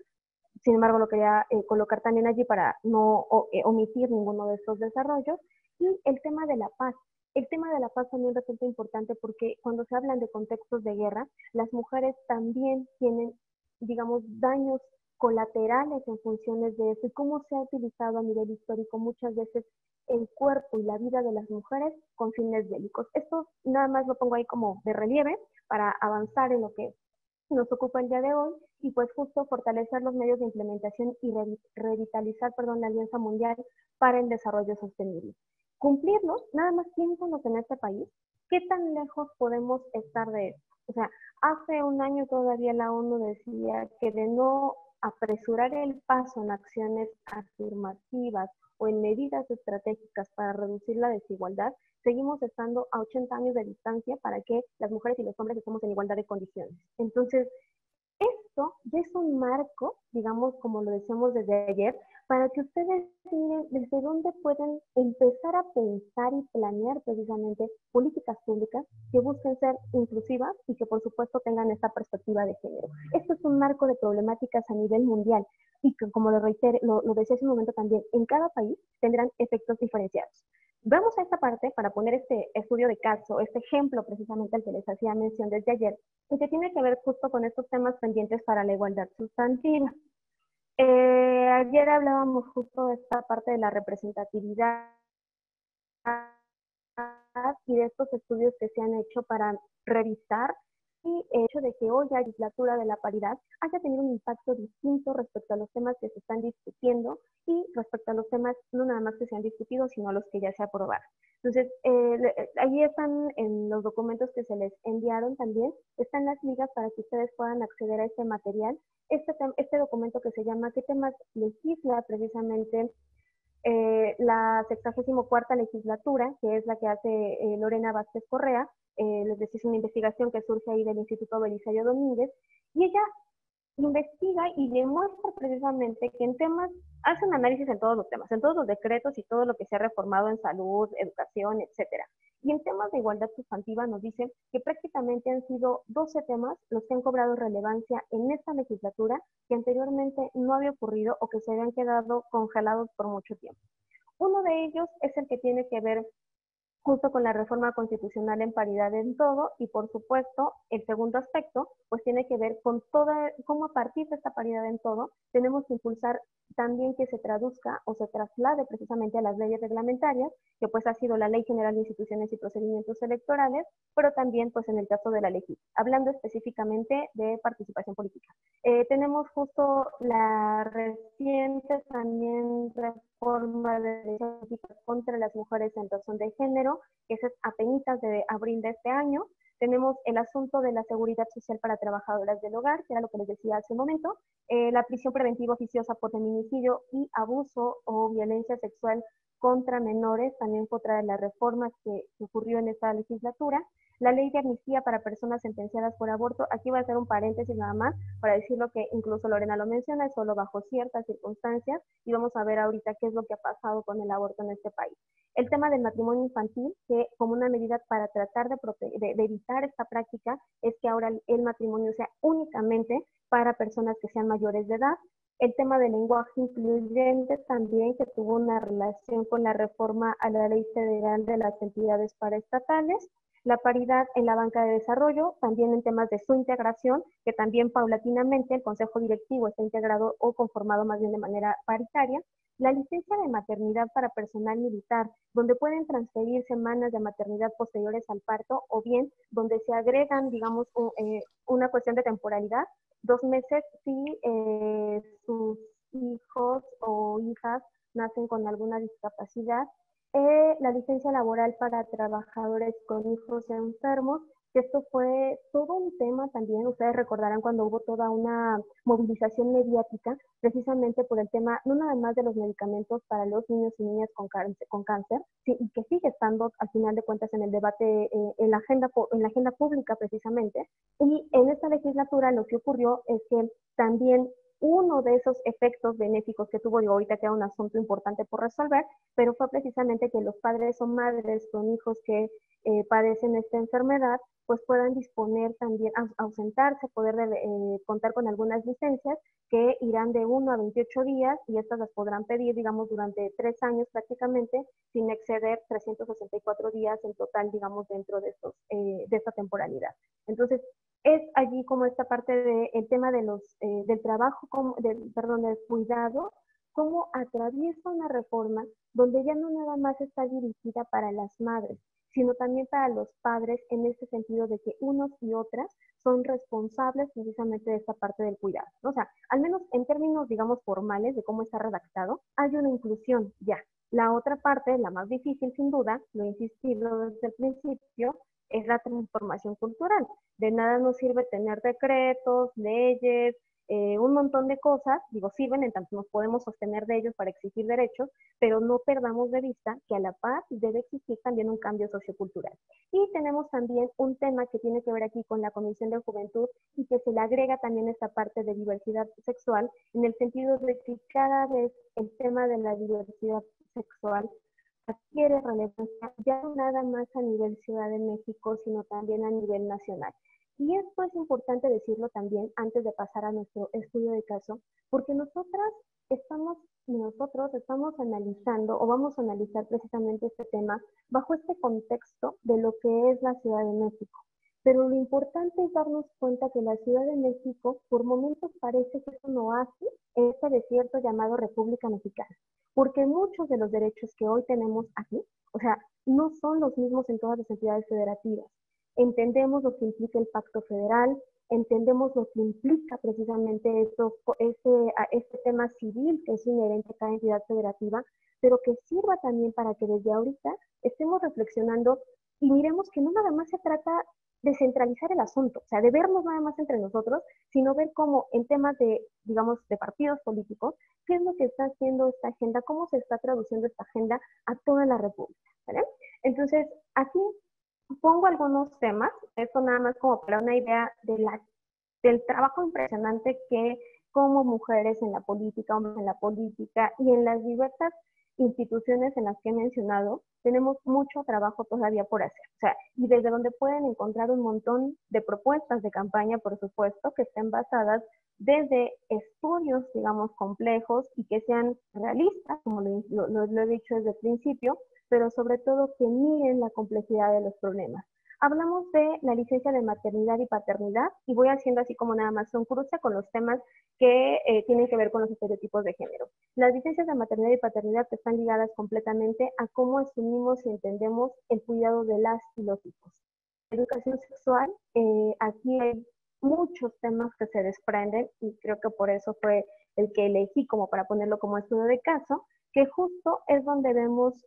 Sin embargo, lo quería colocar también allí para no omitir ninguno de estos desarrollos. Y el tema de la paz. El tema de la paz también resulta importante porque cuando se hablan de contextos de guerra, las mujeres también tienen, digamos, daños colaterales en funciones de eso y cómo se ha utilizado a nivel histórico muchas veces el cuerpo y la vida de las mujeres con fines bélicos. Esto nada más lo pongo ahí como de relieve para avanzar en lo que nos ocupa el día de hoy y pues justo fortalecer los medios de implementación y revitalizar, la Alianza Mundial para el Desarrollo Sostenible. Cumplirlos, nada más piénsanos en este país, ¿qué tan lejos podemos estar de esto? O sea, hace un año todavía la ONU decía que de no apresurar el paso en acciones afirmativas o en medidas estratégicas para reducir la desigualdad, seguimos estando a 80 años de distancia para que las mujeres y los hombres estemos en igualdad de condiciones. Entonces, esto ya es un marco, digamos, como lo decíamos desde ayer, para que ustedes miren desde dónde pueden empezar a pensar y planear precisamente políticas públicas que busquen ser inclusivas y que por supuesto tengan esta perspectiva de género. Esto es un marco de problemáticas a nivel mundial y que, como lo decía hace un momento también, en cada país tendrán efectos diferenciados. Vamos a esta parte para poner este estudio de caso, este ejemplo precisamente al que les hacía mención desde ayer, que tiene que ver justo con estos temas pendientes para la igualdad sustantiva. Ayer hablábamos justo de esta parte de la representatividad y de estos estudios que se han hecho para revisar y el hecho de que hoy la legislatura de la paridad haya tenido un impacto distinto respecto a los temas que se están discutiendo y respecto a los temas no nada más que se han discutido, sino a los que ya se aprobaron. Entonces, ahí están en los documentos que se les enviaron también, están las ligas para que ustedes puedan acceder a este material. Este documento que se llama ¿Qué temas legisla? Precisamente la 64ª legislatura, que es la que hace Lorena Vázquez Correa, les decía, es una investigación que surge ahí del Instituto Belisario Domínguez, y ella investiga y demuestra precisamente que en temas, hace un análisis en todos los temas, en todos los decretos y todo lo que se ha reformado en salud, educación, etcétera. Y en temas de igualdad sustantiva nos dice que prácticamente han sido 12 temas los que han cobrado relevancia en esta legislatura que anteriormente no había ocurrido o que se habían quedado congelados por mucho tiempo. Uno de ellos es el que tiene que ver justo con la reforma constitucional en paridad en todo, y por supuesto el segundo aspecto pues tiene que ver con cómo a partir de esta paridad en todo tenemos que impulsar también que se traduzca o se traslade precisamente a las leyes reglamentarias, que pues ha sido la Ley General de Instituciones y Procedimientos Electorales, pero también pues en el caso de la ley, hablando específicamente de participación política. Tenemos justo la reciente también reforma de derechos contra las mujeres en razón de género, que es apenas de abril de este año. Tenemos el asunto de la seguridad social para trabajadoras del hogar, que era lo que les decía hace un momento, la prisión preventiva oficiosa por feminicidio y abuso o violencia sexual contra menores, también fue otra de las reformas que ocurrió en esta legislatura. La ley de amnistía para personas sentenciadas por aborto, aquí voy a hacer un paréntesis nada más para decir lo que incluso Lorena lo menciona, es solo bajo ciertas circunstancias, y vamos a ver ahorita qué es lo que ha pasado con el aborto en este país. El tema del matrimonio infantil, que como una medida para tratar de evitar esta práctica, es que ahora el matrimonio sea únicamente para personas que sean mayores de edad. El tema del lenguaje incluyente también, que tuvo una relación con la reforma a la Ley Federal de las Entidades Paraestatales. La paridad en la banca de desarrollo, también en temas de su integración, que también paulatinamente el Consejo Directivo está integrado o conformado más bien de manera paritaria. La licencia de maternidad para personal militar, donde pueden transferir semanas de maternidad posteriores al parto, o bien donde se agregan, digamos, una cuestión de temporalidad, 2 meses si sus hijos o hijas nacen con alguna discapacidad. La licencia laboral para trabajadores con hijos enfermos, que esto fue todo un tema también. Ustedes recordarán cuando hubo toda una movilización mediática, precisamente por el tema, no nada más de los medicamentos para los niños y niñas con cáncer, sí, y que sigue estando al final de cuentas en el debate, en la agenda pública precisamente. Y en esta legislatura lo que ocurrió es que también uno de esos efectos benéficos que tuvo, digo, ahorita queda un asunto importante por resolver, pero fue precisamente que los padres o madres con hijos que padecen esta enfermedad, pues puedan disponer también, ausentarse, poder contar con algunas licencias que irán de 1 a 28 días, y estas las podrán pedir, digamos, durante 3 años prácticamente, sin exceder 364 días en total, digamos, dentro de esta temporalidad. Entonces, es allí como esta parte del tema de del trabajo, del cuidado, cómo atraviesa una reforma donde ya no nada más está dirigida para las madres, sino también para los padres, en este sentido de que unos y otras son responsables precisamente de esta parte del cuidado. O sea, al menos en términos, digamos, formales de cómo está redactado, hay una inclusión ya. La otra parte, la más difícil sin duda, lo he insistido desde el principio, es la transformación cultural. De nada nos sirve tener decretos, leyes, un montón de cosas, digo, sirven en tanto nos podemos sostener de ellos para exigir derechos, pero no perdamos de vista que a la par debe existir también un cambio sociocultural. Y tenemos también un tema que tiene que ver aquí con la Comisión de Juventud, y que se le agrega también esta parte de diversidad sexual, en el sentido de que cada vez el tema de la diversidad sexual adquiere relevancia ya no nada más a nivel Ciudad de México, sino también a nivel nacional. Y esto es importante decirlo también antes de pasar a nuestro estudio de caso, porque nosotros estamos analizando o vamos a analizar precisamente este tema bajo este contexto de lo que es la Ciudad de México. Pero lo importante es darnos cuenta que la Ciudad de México por momentos parece que es un oasis en este desierto llamado República Mexicana, porque muchos de los derechos que hoy tenemos aquí, o sea, no son los mismos en todas las entidades federativas. Entendemos lo que implica el Pacto Federal, entendemos lo que implica precisamente este tema civil que es inherente a cada entidad federativa, pero que sirva también para que desde ahorita estemos reflexionando y miremos que no nada más se trata de centralizar el asunto, o sea, de vernos nada más entre nosotros, sino ver cómo en temas de, digamos, de partidos políticos, qué es lo que está haciendo esta agenda, cómo se está traduciendo esta agenda a toda la República, ¿vale? Entonces, aquí pongo algunos temas, esto nada más como para una idea del trabajo impresionante que como mujeres en la política, hombres en la política y en las diversas instituciones en las que he mencionado, tenemos mucho trabajo todavía por hacer. O sea, y desde donde pueden encontrar un montón de propuestas de campaña, por supuesto, que estén basadas desde estudios, digamos, complejos y que sean realistas, como lo he dicho desde el principio, pero sobre todo que miren la complejidad de los problemas. Hablamos de la licencia de maternidad y paternidad y voy haciendo así como nada más un cruce con los temas que tienen que ver con los estereotipos de género. Las licencias de maternidad y paternidad están ligadas completamente a cómo asumimos y entendemos el cuidado de las y los hijos. Educación sexual, aquí hay muchos temas que se desprenden y creo que por eso fue el que elegí como para ponerlo como estudio de caso, que justo es donde vemos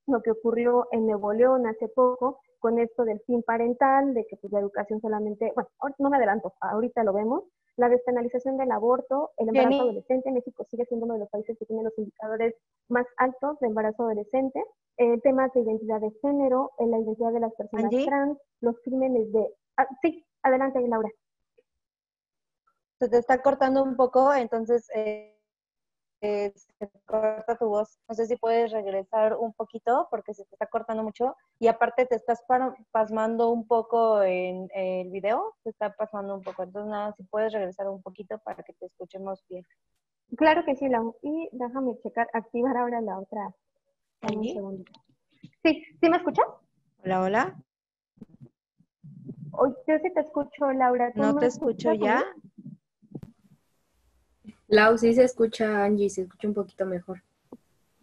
lo que ocurrió en Nuevo León hace poco, con esto del fin parental, de que pues, la educación solamente, bueno, no me adelanto, ahorita lo vemos, la despenalización del aborto, el embarazo adolescente, México sigue siendo uno de los países que tiene los indicadores más altos de embarazo adolescente, temas de identidad de género, la identidad de las personas trans, los crímenes de... sí, adelante, Laura. Se te está cortando un poco, entonces se te corta tu voz. No sé si puedes regresar un poquito porque se te está cortando mucho y aparte te estás pasmando un poco en el video, te está pasmando un poco. Entonces nada, si puedes regresar un poquito para que te escuchemos bien. Claro que sí, Lau. Y déjame checar, activar ahora la otra. Un segundito. Sí, ¿sí me escuchas? Hola, hola. Yo sí te escucho, Laura. No te escucho ya. Lau, sí se escucha, Angie, se escucha un poquito mejor.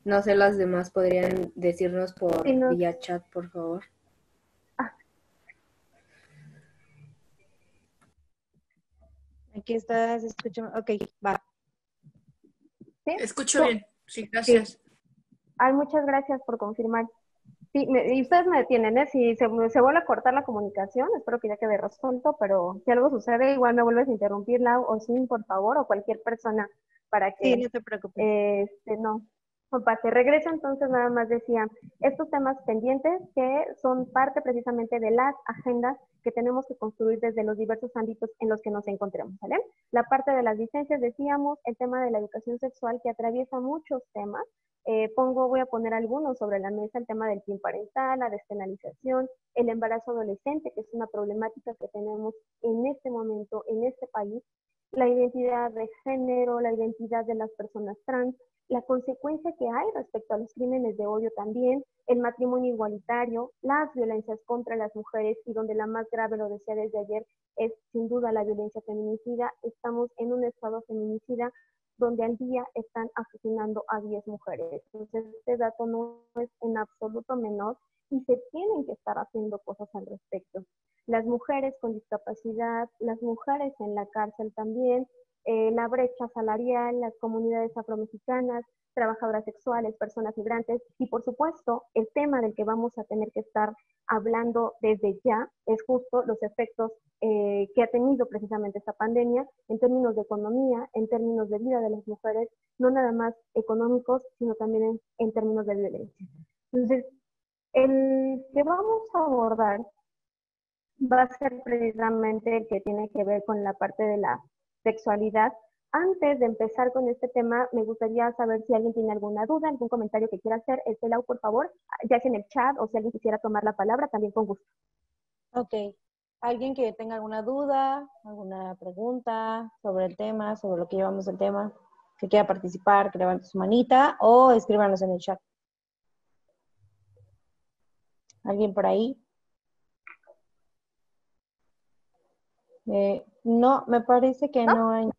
No sé, las demás podrían decirnos por vía chat, por favor. Aquí estás, escúchame. Ok, va. ¿Sí? Escucho bien. Sí, gracias. Sí. Ay, muchas gracias por confirmar. Sí, y ustedes me detienen, ¿eh? Si se vuelve a cortar la comunicación, espero que ya quede resuelto, pero si algo sucede, igual me vuelves a interrumpir, Lau, o Sin, por favor, o cualquier persona, para que... Sí, no te preocupes. No pase. Regreso, entonces, nada más decía, estos temas pendientes que son parte precisamente de las agendas que tenemos que construir desde los diversos ámbitos en los que nos encontremos, ¿vale? La parte de las licencias, decíamos, el tema de la educación sexual que atraviesa muchos temas. Voy a poner algunos sobre la mesa, el tema del fin parental, la despenalización, el embarazo adolescente, que es una problemática que tenemos en este momento en este país, la identidad de género, la identidad de las personas trans, la consecuencia que hay respecto a los crímenes de odio también, el matrimonio igualitario, las violencias contra las mujeres y donde la más grave, lo decía desde ayer, es sin duda la violencia feminicida. Estamos en un estado feminicida donde al día están asesinando a 10 mujeres. Entonces, este dato no es en absoluto menor y se tienen que estar haciendo cosas al respecto. Las mujeres con discapacidad, las mujeres en la cárcel también, la brecha salarial, las comunidades afromexicanas, trabajadoras sexuales, personas migrantes y por supuesto el tema del que vamos a tener que estar hablando desde ya es justo los efectos que ha tenido precisamente esta pandemia en términos de economía, en términos de vida de las mujeres, no nada más económicos, sino también en términos de violencia. Entonces, el que vamos a abordar va a ser precisamente el que tiene que ver con la parte de la sexualidad. Antes de empezar con este tema, me gustaría saber si alguien tiene alguna duda, algún comentario que quiera hacer. Lau, por favor, ya sea en el chat o si alguien quisiera tomar la palabra, también con gusto. Ok. ¿Alguien que tenga alguna duda, alguna pregunta sobre el tema, sobre lo que llevamos del tema, que quiera participar, que levante su manita o escríbanos en el chat? ¿Alguien por ahí? No, me parece que no hay.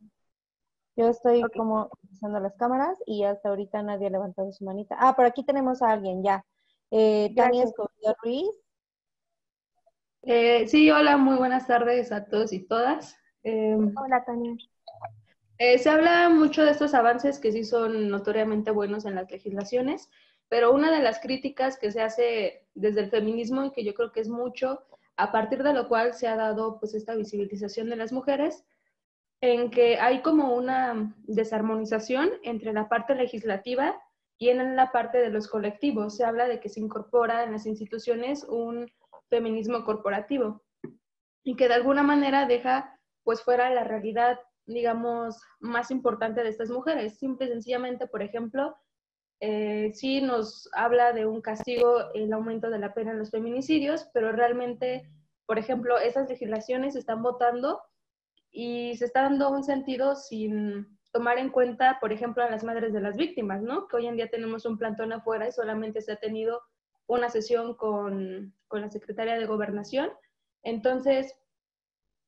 Yo estoy como usando las cámaras y hasta ahorita nadie ha levantado su manita. Ah, por aquí tenemos a alguien ya. Tania Escobedo Ruiz. Sí, hola, muy buenas tardes a todos y todas. Hola, Tania. Se habla mucho de estos avances que sí son notoriamente buenos en las legislaciones, pero una de las críticas que se hace desde el feminismo y que yo creo que es mucho, a partir de lo cual se ha dado pues esta visibilización de las mujeres, en que hay como una desarmonización entre la parte legislativa y en la parte de los colectivos. Se habla de que se incorpora en las instituciones un feminismo corporativo y que de alguna manera deja pues fuera la realidad, digamos, más importante de estas mujeres. Simple y sencillamente, por ejemplo, sí nos habla de un castigo, el aumento de la pena en los feminicidios, pero realmente, por ejemplo, esas legislaciones se están votando y se está dando un sentido sin tomar en cuenta, por ejemplo, a las madres de las víctimas, ¿no? Que hoy en día tenemos un plantón afuera y solamente se ha tenido una sesión con la secretaria de Gobernación. Entonces,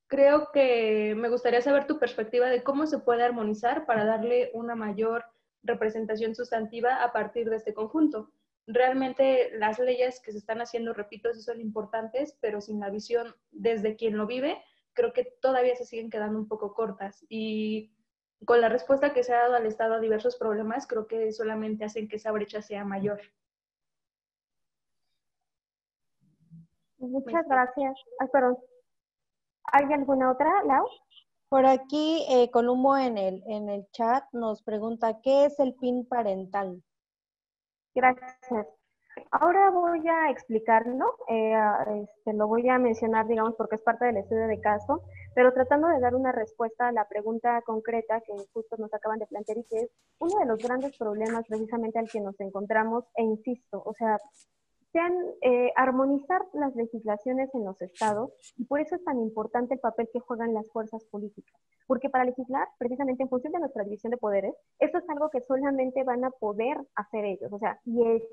creo que me gustaría saber tu perspectiva de cómo se puede armonizar para darle una mayor representación sustantiva a partir de este conjunto. Realmente las leyes que se están haciendo, repito, sí son importantes, pero sin la visión desde quien lo vive, creo que todavía se siguen quedando un poco cortas. Y con la respuesta que se ha dado al Estado a diversos problemas, creo que solamente hacen que esa brecha sea mayor. Muchas gracias. Perdón. ¿Hay alguna otra, Lau? Por aquí, Columbo en el chat nos pregunta, ¿qué es el PIN parental? Gracias. Ahora voy a explicarlo, lo voy a mencionar, digamos, porque es parte del estudio de caso, pero tratando de dar una respuesta a la pregunta concreta que justo nos acaban de plantear y que es uno de los grandes problemas precisamente al que nos encontramos, e insisto, o sea, armonizar las legislaciones en los estados, y por eso es tan importante el papel que juegan las fuerzas políticas, porque para legislar, precisamente en función de nuestra división de poderes, eso es algo que solamente van a poder hacer ellos, o sea, y ellas,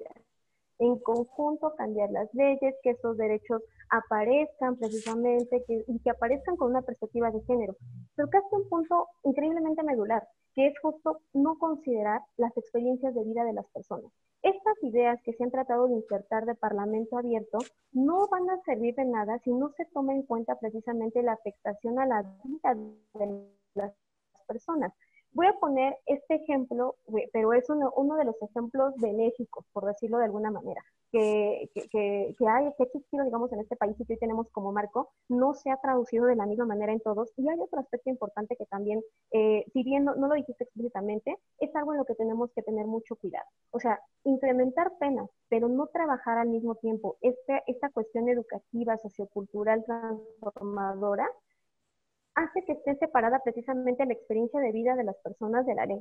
en conjunto cambiar las leyes, que esos derechos aparezcan precisamente, y que aparezcan con una perspectiva de género. Pero que hace un punto increíblemente medular, que es justo no considerar las experiencias de vida de las personas. Estas ideas que se han tratado de insertar de parlamento abierto no van a servir de nada si no se toma en cuenta precisamente la afectación a la vida de las personas. Voy a poner este ejemplo, pero es uno de los ejemplos benéficos, por decirlo de alguna manera, que ha existido, digamos, en este país y que hoy tenemos como marco, no se ha traducido de la misma manera en todos. Y hay otro aspecto importante que también, si bien no lo dijiste explícitamente, es algo en lo que tenemos que tener mucho cuidado. O sea, incrementar penas, pero no trabajar al mismo tiempo esta cuestión educativa, sociocultural, transformadora, hace que esté separada precisamente la experiencia de vida de las personas de la ley.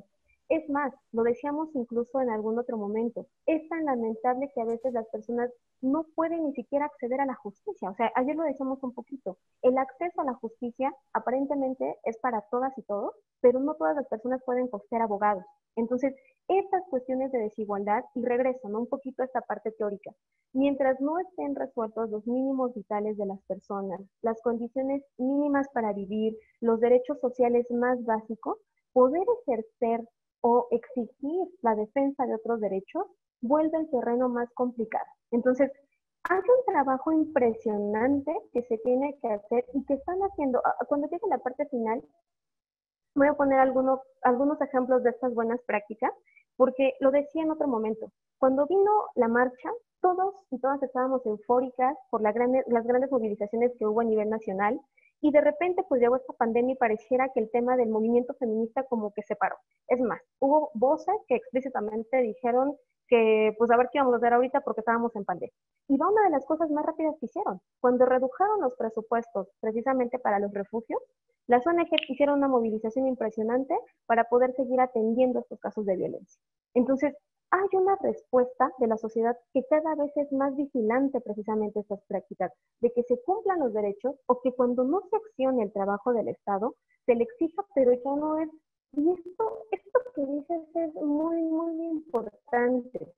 Es más, lo decíamos incluso en algún otro momento, es tan lamentable que a veces las personas no pueden ni siquiera acceder a la justicia. O sea, ayer lo decíamos un poquito, el acceso a la justicia aparentemente es para todas y todos, pero no todas las personas pueden costear abogados. Entonces, estas cuestiones de desigualdad, y regreso, ¿no?, un poquito a esta parte teórica, mientras no estén resueltos los mínimos vitales de las personas, las condiciones mínimas para vivir, los derechos sociales más básicos, poder ejercer o exigir la defensa de otros derechos vuelve el terreno más complicado. Entonces, hay un trabajo impresionante que se tiene que hacer y que están haciendo. Cuando llegue la parte final, voy a poner algunos ejemplos de estas buenas prácticas, porque lo decía en otro momento. Cuando vino la marcha, todos y todas estábamos eufóricas por las grandes movilizaciones que hubo a nivel nacional, y de repente pues llegó esta pandemia y pareciera que el tema del movimiento feminista como que se paró. Es más, hubo voces que explícitamente dijeron que pues a ver qué íbamos a hacer ahorita porque estábamos en pandemia. Y va una de las cosas más rápidas que hicieron. Cuando redujeron los presupuestos precisamente para los refugios, las ONG hicieron una movilización impresionante para poder seguir atendiendo estos casos de violencia. Entonces, hay una respuesta de la sociedad que cada vez es más vigilante precisamente estas prácticas, de que se cumplan los derechos o que cuando no se accione el trabajo del Estado, se le exija, pero ya no es. Y esto que dices es muy, muy importante,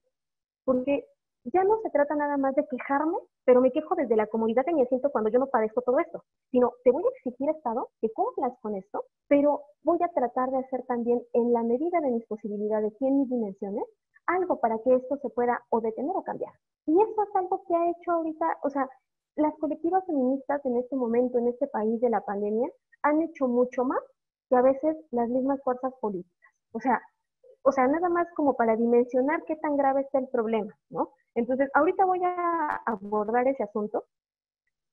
porque ya no se trata nada más de quejarme, pero me quejo desde la comodidad de mi asiento cuando yo no padezco todo esto, sino te voy a exigir, Estado, que cumplas con esto, pero voy a tratar de hacer también, en la medida de mis posibilidades y en mis dimensiones, algo para que esto se pueda o detener o cambiar. Y eso es algo que ha hecho ahorita, o sea, las colectivas feministas en este momento, en este país de la pandemia, han hecho mucho más que a veces las mismas fuerzas políticas. O sea, nada más como para dimensionar qué tan grave está el problema, ¿no? Entonces, ahorita voy a abordar ese asunto,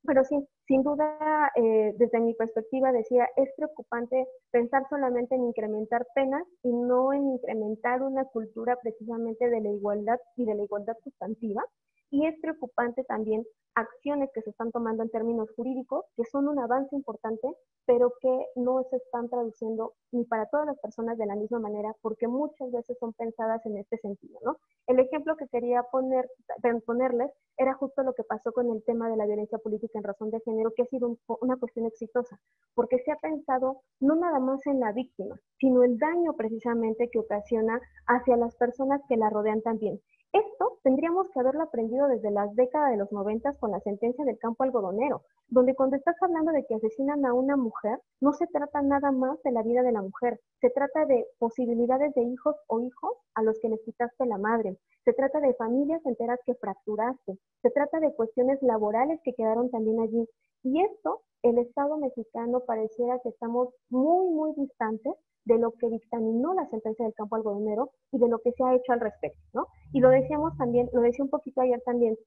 pero sí, sin duda, desde mi perspectiva decía, es preocupante pensar solamente en incrementar penas y no en incrementar una cultura precisamente de la igualdad y de la igualdad sustantiva. Y es preocupante también acciones que se están tomando en términos jurídicos, que son un avance importante, pero que no se están traduciendo ni para todas las personas de la misma manera, porque muchas veces son pensadas en este sentido, ¿no? El ejemplo que quería ponerles era justo lo que pasó con el tema de la violencia política en razón de género, que ha sido una cuestión exitosa, porque se ha pensado no nada más en la víctima, sino el daño precisamente que ocasiona hacia las personas que la rodean también. Esto tendríamos que haberlo aprendido desde las décadas de los 90 con la sentencia del campo algodonero, donde cuando estás hablando de que asesinan a una mujer, no se trata nada más de la vida de la mujer, se trata de posibilidades de hijos o hijos a los que les quitaste la madre, se trata de familias enteras que fracturaste, se trata de cuestiones laborales que quedaron también allí. Y esto, el Estado mexicano pareciera que estamos muy, muy distantes de lo que dictaminó la sentencia del campo algodonero y de lo que se ha hecho al respecto, ¿no? Y lo decíamos también, lo decía un poquito ayer también,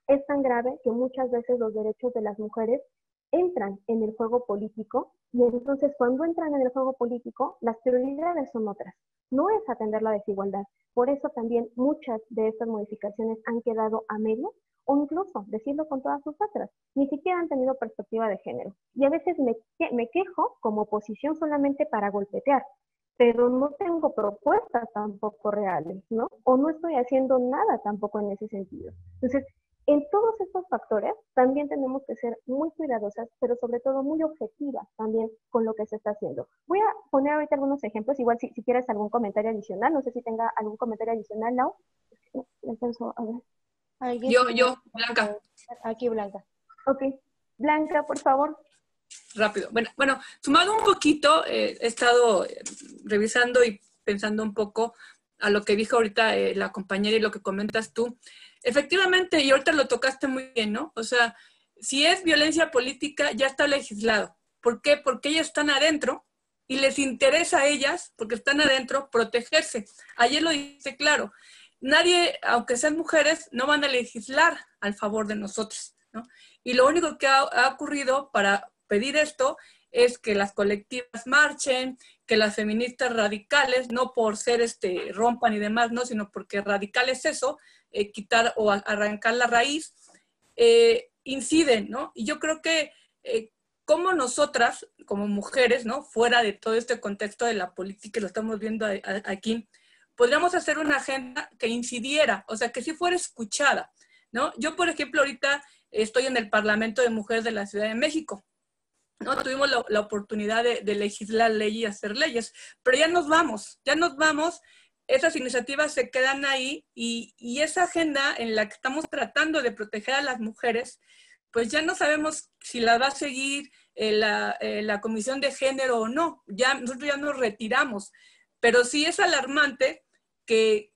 es tan grave que muchas veces los derechos de las mujeres entran en el juego político y entonces cuando entran en el juego político, las prioridades son otras. No es atender la desigualdad. Por eso también muchas de estas modificaciones han quedado a medio o incluso, decirlo con todas sus letras, ni siquiera han tenido perspectiva de género. Y a veces me quejo como oposición solamente para golpetear, pero no tengo propuestas tampoco reales, ¿no? O no estoy haciendo nada tampoco en ese sentido. Entonces, en todos estos factores también tenemos que ser muy cuidadosas, pero sobre todo muy objetivas también con lo que se está haciendo. Voy a poner ahorita algunos ejemplos, igual si quieres algún comentario adicional, no sé si tenga algún comentario adicional, Lau. A ver. Yo, Blanca. Aquí, Blanca. Ok, Blanca, por favor. Rápido. Bueno, sumado un poquito, he estado revisando y pensando un poco a lo que dijo ahorita la compañera y lo que comentas tú. Efectivamente, y ahorita lo tocaste muy bien, ¿no? O sea, si es violencia política, ya está legislado. ¿Por qué? Porque ellas están adentro y les interesa a ellas, porque están adentro, protegerse. Ayer lo dijiste claro. Nadie, aunque sean mujeres, no van a legislar al favor de nosotros, ¿no? Y lo único que ha ocurrido para pedir esto es que las colectivas marchen, que las feministas radicales, no por ser rompan y demás, no, sino porque radical es eso, quitar o arrancar la raíz, inciden, ¿no? Y yo creo que como nosotras, como mujeres, ¿no? Fuera de todo este contexto de la política, lo estamos viendo aquí, podríamos hacer una agenda que incidiera, o sea, que sí fuera escuchada, ¿no? Yo, por ejemplo, ahorita estoy en el Parlamento de Mujeres de la Ciudad de México, ¿no? Tuvimos la oportunidad de legislar leyes y hacer leyes, pero ya nos vamos, esas iniciativas se quedan ahí y esa agenda en la que estamos tratando de proteger a las mujeres, pues ya no sabemos si la va a seguir la Comisión de Género o no, nosotros ya nos retiramos, pero sí es alarmante que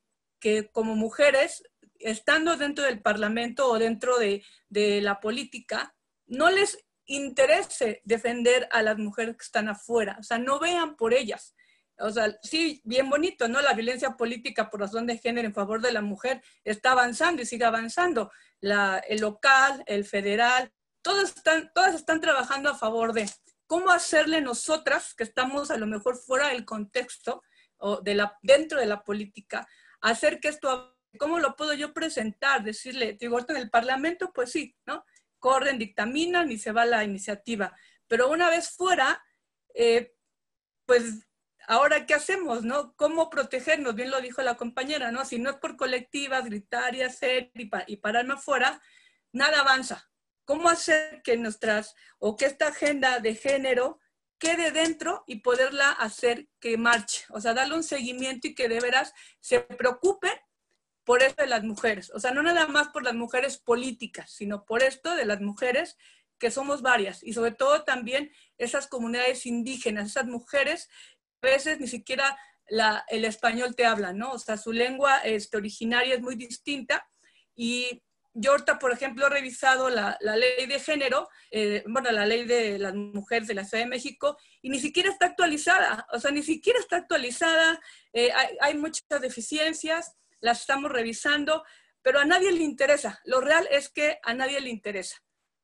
como mujeres, estando dentro del Parlamento o dentro de la política, no les interese defender a las mujeres que están afuera, o sea, no vean por ellas. O sea, sí, bien bonito, ¿no? La violencia política por razón de género en favor de la mujer está avanzando y sigue avanzando. El local, el federal, todas están trabajando a favor de cómo hacerle nosotras, que estamos a lo mejor fuera del contexto o dentro de la política, hacer que esto, ¿cómo lo puedo yo presentar? Decirle, digo, en el Parlamento, pues sí, ¿no? Corren, dictaminan y se va la iniciativa. Pero una vez fuera, pues Ahora, ¿qué hacemos, no? ¿Cómo protegernos? Bien lo dijo la compañera, ¿no? Si no es por colectivas, gritar y hacer y pararme afuera, nada avanza. ¿Cómo hacer que que esta agenda de género quede dentro y poderla hacer que marche? O sea, darle un seguimiento y que de veras se preocupe por esto de las mujeres. O sea, no nada más por las mujeres políticas, sino por esto de las mujeres que somos varias, y sobre todo también esas comunidades indígenas, esas mujeres a veces ni siquiera el español te hablan, ¿no? O sea, su lengua originaria es muy distinta. Y yo ahorita, por ejemplo, he revisado la ley de género, la ley de las mujeres de la Ciudad de México, y ni siquiera está actualizada. O sea, ni siquiera está actualizada. Hay muchas deficiencias, las estamos revisando, pero a nadie le interesa. Lo real es que a nadie le interesa.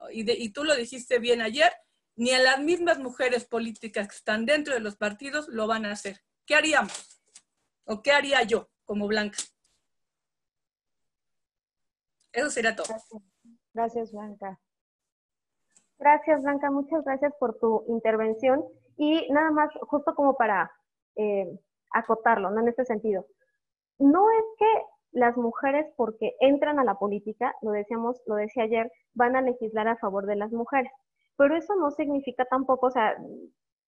Y tú lo dijiste bien ayer, ni a las mismas mujeres políticas que están dentro de los partidos lo van a hacer. ¿Qué haríamos? ¿O qué haría yo como Blanca? Eso sería todo. Gracias, Blanca. Gracias, Blanca. Muchas gracias por tu intervención. Y nada más, justo como para acotarlo, ¿no? En este sentido. No es que las mujeres, porque entran a la política, lo decía ayer, van a legislar a favor de las mujeres. Pero eso no significa tampoco, o sea,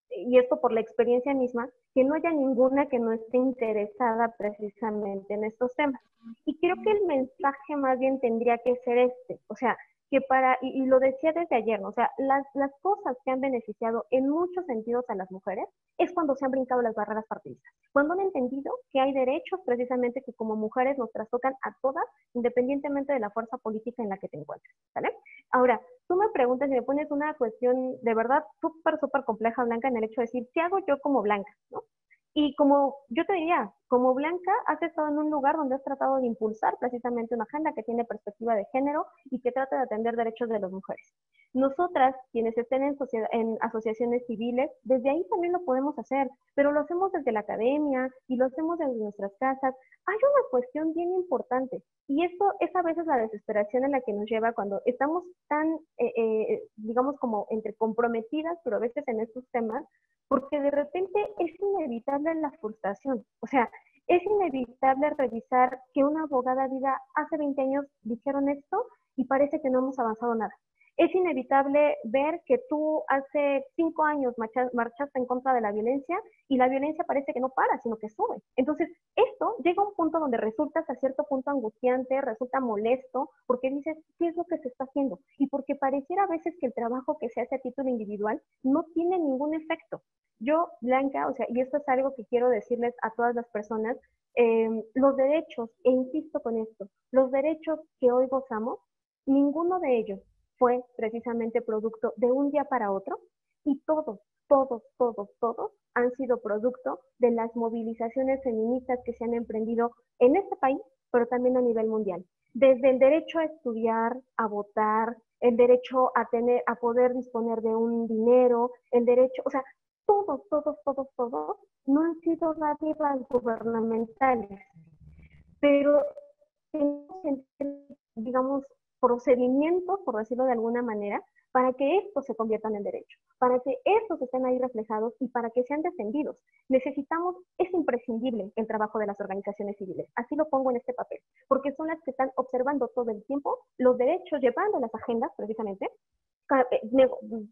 y esto por la experiencia misma, que no haya ninguna que no esté interesada precisamente en estos temas. Y creo que el mensaje más bien tendría que ser este, o sea, que y lo decía desde ayer, ¿no? O sea, las cosas que han beneficiado en muchos sentidos a las mujeres es cuando se han brincado las barreras partidistas, cuando han entendido que hay derechos precisamente que como mujeres nos trastocan a todas, independientemente de la fuerza política en la que te encuentres, ¿vale? Ahora, tú me preguntas y me pones una cuestión de verdad súper compleja, Blanca, en el hecho de decir, ¿qué hago yo como Blanca, no? Y como yo te diría, como Blanca, has estado en un lugar donde has tratado de impulsar precisamente una agenda que tiene perspectiva de género y que trata de atender derechos de las mujeres. Nosotras, quienes estén en asociaciones civiles, desde ahí también lo podemos hacer, pero lo hacemos desde la academia y lo hacemos desde nuestras casas. Hay una cuestión bien importante, y esto es a veces la desesperación en la que nos lleva cuando estamos tan, digamos, como entre comprometidas, pero a veces en estos temas, porque de repente es inevitable la frustración. O sea, es inevitable revisar que una abogada diga, hace 20 años dijeron esto y parece que no hemos avanzado nada. Es inevitable ver que tú hace 5 años marchaste en contra de la violencia y la violencia parece que no para, sino que sube. Entonces, esto llega a un punto donde resulta hasta cierto punto angustiante, resulta molesto, porque dices, ¿qué es lo que se está haciendo? Y porque pareciera a veces que el trabajo que se hace a título individual no tiene ningún efecto. Yo, Blanca, o sea, y esto es algo que quiero decirles a todas las personas, los derechos, e insisto con esto, los derechos que hoy gozamos, ninguno de ellos fue precisamente producto de un día para otro, y todos han sido producto de las movilizaciones feministas que se han emprendido en este país, pero también a nivel mundial. Desde el derecho a estudiar, a votar, el derecho a poder disponer de un dinero, el derecho, o sea, todos no han sido dádivas gubernamentales, pero digamos, procedimientos, por decirlo de alguna manera, para que estos se conviertan en derecho, para que estos estén ahí reflejados y para que sean defendidos. Es imprescindible el trabajo de las organizaciones civiles, así lo pongo en este papel, porque son las que están observando todo el tiempo los derechos, llevando las agendas precisamente,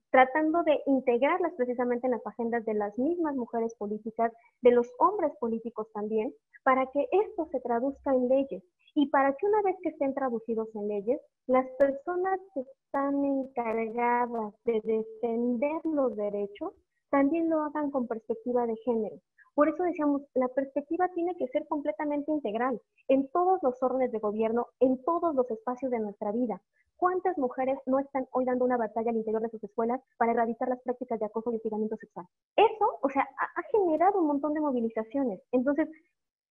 tratando de integrarlas precisamente en las agendas de las mismas mujeres políticas, de los hombres políticos también, para que esto se traduzca en leyes y para que una vez que estén traducidos en leyes, las personas que están encargadas de defender los derechos también lo hagan con perspectiva de género. Por eso decíamos, la perspectiva tiene que ser completamente integral en todos los órdenes de gobierno, en todos los espacios de nuestra vida. ¿Cuántas mujeres no están hoy dando una batalla al interior de sus escuelas para erradicar las prácticas de acoso y hostigamiento sexual? Eso, o sea, ha generado un montón de movilizaciones. Entonces,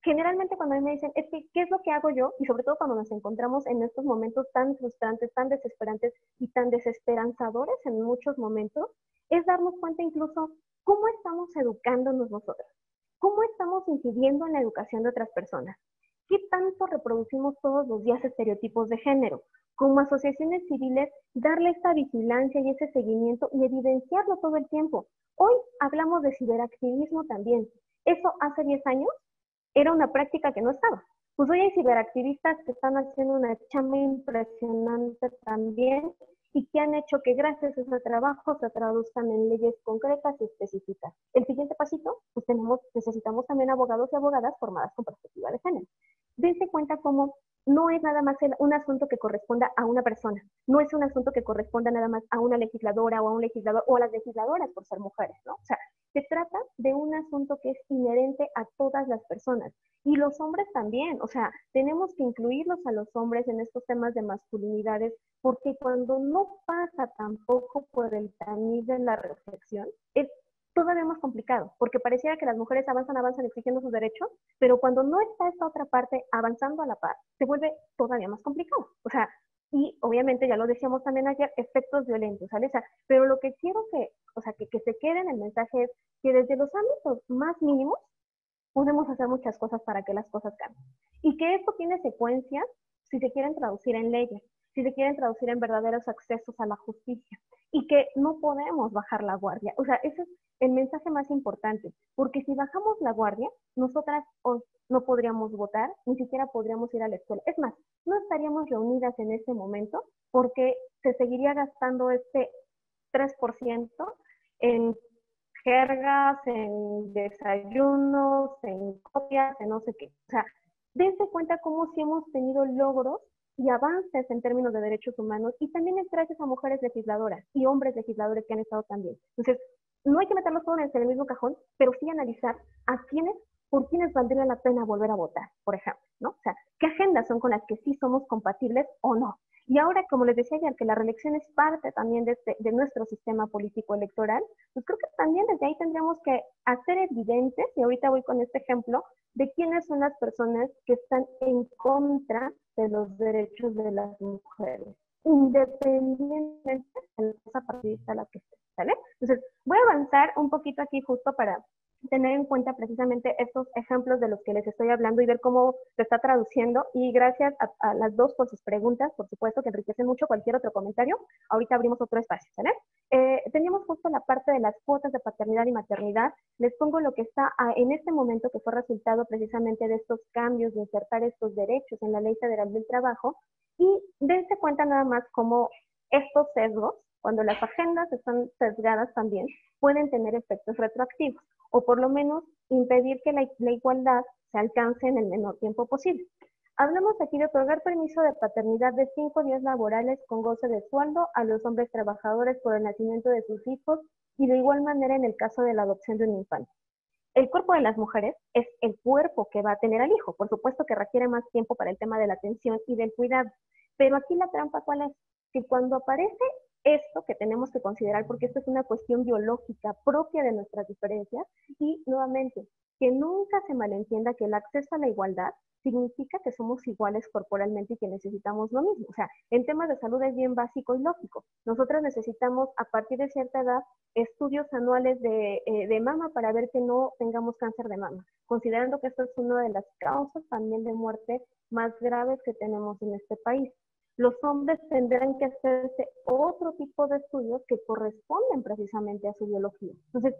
generalmente cuando a mí me dicen, es que, ¿qué es lo que hago yo? Y sobre todo cuando nos encontramos en estos momentos tan frustrantes, tan desesperantes y tan desesperanzadores en muchos momentos, es darnos cuenta incluso cómo estamos educándonos nosotras, cómo estamos incidiendo en la educación de otras personas, qué tanto reproducimos todos los días estereotipos de género. Como asociaciones civiles, darle esta vigilancia y ese seguimiento y evidenciarlo todo el tiempo. Hoy hablamos de ciberactivismo también. Eso hace 10 años era una práctica que no estaba. Pues hoy hay ciberactivistas que están haciendo una chamba impresionante también y que han hecho que gracias a ese trabajo se traduzcan en leyes concretas y específicas. El siguiente pasito, pues necesitamos también abogados y abogadas formadas con perspectiva de género. Dense cuenta cómo no es nada más un asunto que corresponda a una persona, no es un asunto que corresponda nada más a una legisladora o a un legislador o a las legisladoras por ser mujeres, ¿no? O sea, se trata de un asunto que es inherente a todas las personas y los hombres también, o sea, tenemos que incluirlos a los hombres en estos temas de masculinidades porque cuando no pasa tampoco por el tamiz de la reflexión, es todavía más complicado, porque pareciera que las mujeres avanzan exigiendo sus derechos, pero cuando no está esta otra parte avanzando a la par, se vuelve todavía más complicado. O sea, y obviamente, ya lo decíamos también ayer, efectos violentos, ¿sale? O sea, pero lo que quiero que se quede en el mensaje es que desde los ámbitos más mínimos podemos hacer muchas cosas para que las cosas cambien. Y que esto tiene secuencias si se quieren traducir en leyes, si se quieren traducir en verdaderos accesos a la justicia, y que no podemos bajar la guardia. O sea, ese es el mensaje más importante, porque si bajamos la guardia, nosotras no podríamos votar, ni siquiera podríamos ir a la escuela. Es más, no estaríamos reunidas en este momento porque se seguiría gastando este 3% en jergas, en desayunos, en copias, en no sé qué. O sea, dense cuenta cómo sí hemos tenido logros y avances en términos de derechos humanos y también es gracias a mujeres legisladoras y hombres legisladores que han estado también. Entonces, no hay que meterlos todos en el mismo cajón, pero sí analizar por quienes valdría la pena volver a votar, por ejemplo, ¿no? O sea, ¿qué agendas son con las que sí somos compatibles o no? Y ahora, como les decía ayer, que la reelección es parte también de nuestro sistema político electoral, pues creo que también desde ahí tendríamos que hacer evidentes, y ahorita voy con este ejemplo, de quiénes son las personas que están en contra de los derechos de las mujeres, independientemente de la cosa partidista a la que esté, ¿sale? Entonces, voy a avanzar un poquito aquí justo para tener en cuenta precisamente estos ejemplos de los que les estoy hablando y ver cómo se está traduciendo. Y gracias a las dos por sus preguntas, por supuesto, que enriquecen mucho cualquier otro comentario. Ahorita abrimos otro espacio, ¿vale? Teníamos justo la parte de las cuotas de paternidad y maternidad. Les pongo lo que está en este momento, que fue resultado precisamente de estos cambios, de insertar estos derechos en la Ley Federal del Trabajo. Y dense cuenta nada más cómo estos sesgos, cuando las agendas están sesgadas también, pueden tener efectos retroactivos, o por lo menos impedir que la igualdad se alcance en el menor tiempo posible. Hablamos aquí de otorgar permiso de paternidad de 5 días laborales con goce de sueldo a los hombres trabajadores por el nacimiento de sus hijos y de igual manera en el caso de la adopción de un infante. El cuerpo de las mujeres es el cuerpo que va a tener al hijo. Por supuesto que requiere más tiempo para el tema de la atención y del cuidado. Pero aquí la trampa, ¿cuál es? Que cuando aparece esto que tenemos que considerar, porque esto es una cuestión biológica propia de nuestras diferencias, y nuevamente, que nunca se malentienda que el acceso a la igualdad significa que somos iguales corporalmente y que necesitamos lo mismo. O sea, en temas de salud es bien básico y lógico. Nosotros necesitamos, a partir de cierta edad, estudios anuales de mama para ver que no tengamos cáncer de mama, considerando que esto es una de las causas también de muerte más graves que tenemos en este país. Los hombres tendrán que hacerse otro tipo de estudios que corresponden precisamente a su biología. Entonces,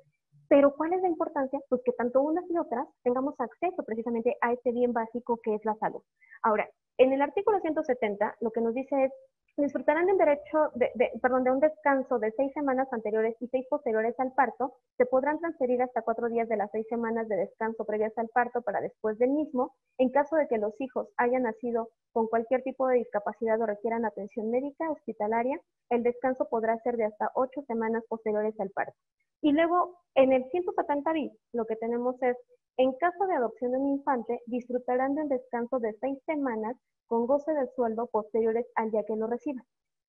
¿pero cuál es la importancia? Pues que tanto unas y otras tengamos acceso precisamente a este bien básico que es la salud. Ahora, en el artículo 170, lo que nos dice es, disfrutarán del derecho de un descanso de 6 semanas anteriores y 6 posteriores al parto. Se podrán transferir hasta 4 días de las 6 semanas de descanso previas al parto para después del mismo. En caso de que los hijos hayan nacido con cualquier tipo de discapacidad o requieran atención médica hospitalaria, el descanso podrá ser de hasta 8 semanas posteriores al parto. Y luego, en el 170 bis, lo que tenemos es, en caso de adopción de un infante, disfrutarán de un descanso de 6 semanas con goce de sueldo posteriores al día que lo reciban.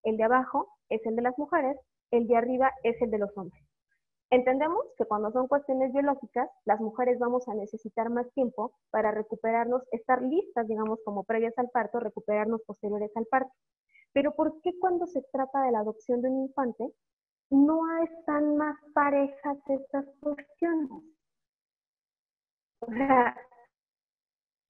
El de abajo es el de las mujeres, el de arriba es el de los hombres. Entendemos que cuando son cuestiones biológicas, las mujeres vamos a necesitar más tiempo para recuperarnos, estar listas, digamos, como previas al parto, recuperarnos posteriores al parto. Pero ¿por qué cuando se trata de la adopción de un infante, no están más parejas estas cuestiones? O sea,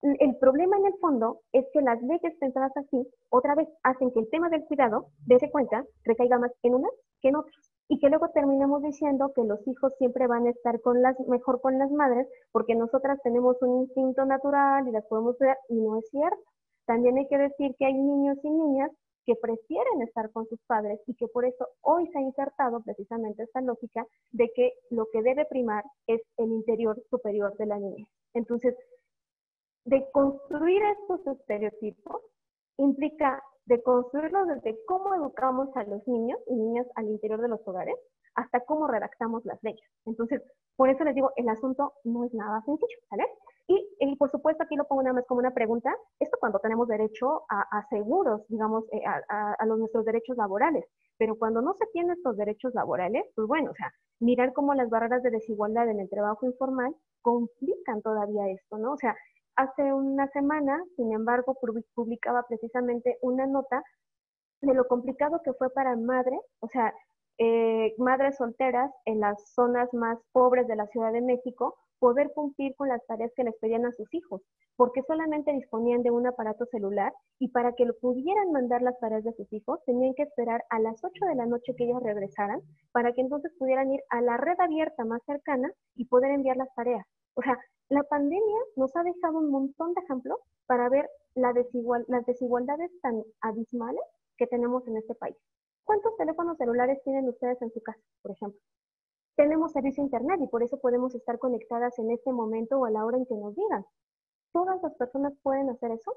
el problema en el fondo es que las leyes pensadas así, otra vez hacen que el tema del cuidado, dése cuenta, recaiga más en unas que en otras. y que luego terminamos diciendo que los hijos siempre van a estar mejor con las madres porque nosotras tenemos un instinto natural y las podemos ver, y no es cierto. También hay que decir que hay niños y niñas que prefieren estar con sus padres y que por eso hoy se ha insertado precisamente esta lógica de que lo que debe primar es el interior superior de la niñez. Entonces, de construir estos estereotipos implica de construirlos desde cómo educamos a los niños y niñas al interior de los hogares hasta cómo redactamos las leyes. Entonces, por eso les digo, el asunto no es nada sencillo, ¿sale? Y por supuesto, aquí lo pongo nada más como una pregunta, esto cuando tenemos derecho a seguros, digamos, a nuestros derechos laborales, pero cuando no se tienen estos derechos laborales, pues bueno, o sea, mirar cómo las barreras de desigualdad en el trabajo informal complican todavía esto, ¿no? O sea, hace una semana, sin embargo, publicaba precisamente una nota de lo complicado que fue para madres, o sea, madres solteras en las zonas más pobres de la Ciudad de México, poder cumplir con las tareas que les pedían a sus hijos, porque solamente disponían de un aparato celular y para que lo pudieran mandar las tareas de sus hijos, tenían que esperar a las 8 de la noche que ellas regresaran para que entonces pudieran ir a la red abierta más cercana y poder enviar las tareas. O sea, la pandemia nos ha dejado un montón de ejemplos para ver las desigualdades tan abismales que tenemos en este país. ¿Cuántos teléfonos celulares tienen ustedes en su casa, por ejemplo? Tenemos servicio a internet y por eso podemos estar conectadas en este momento o a la hora en que nos digan. ¿Todas las personas pueden hacer eso?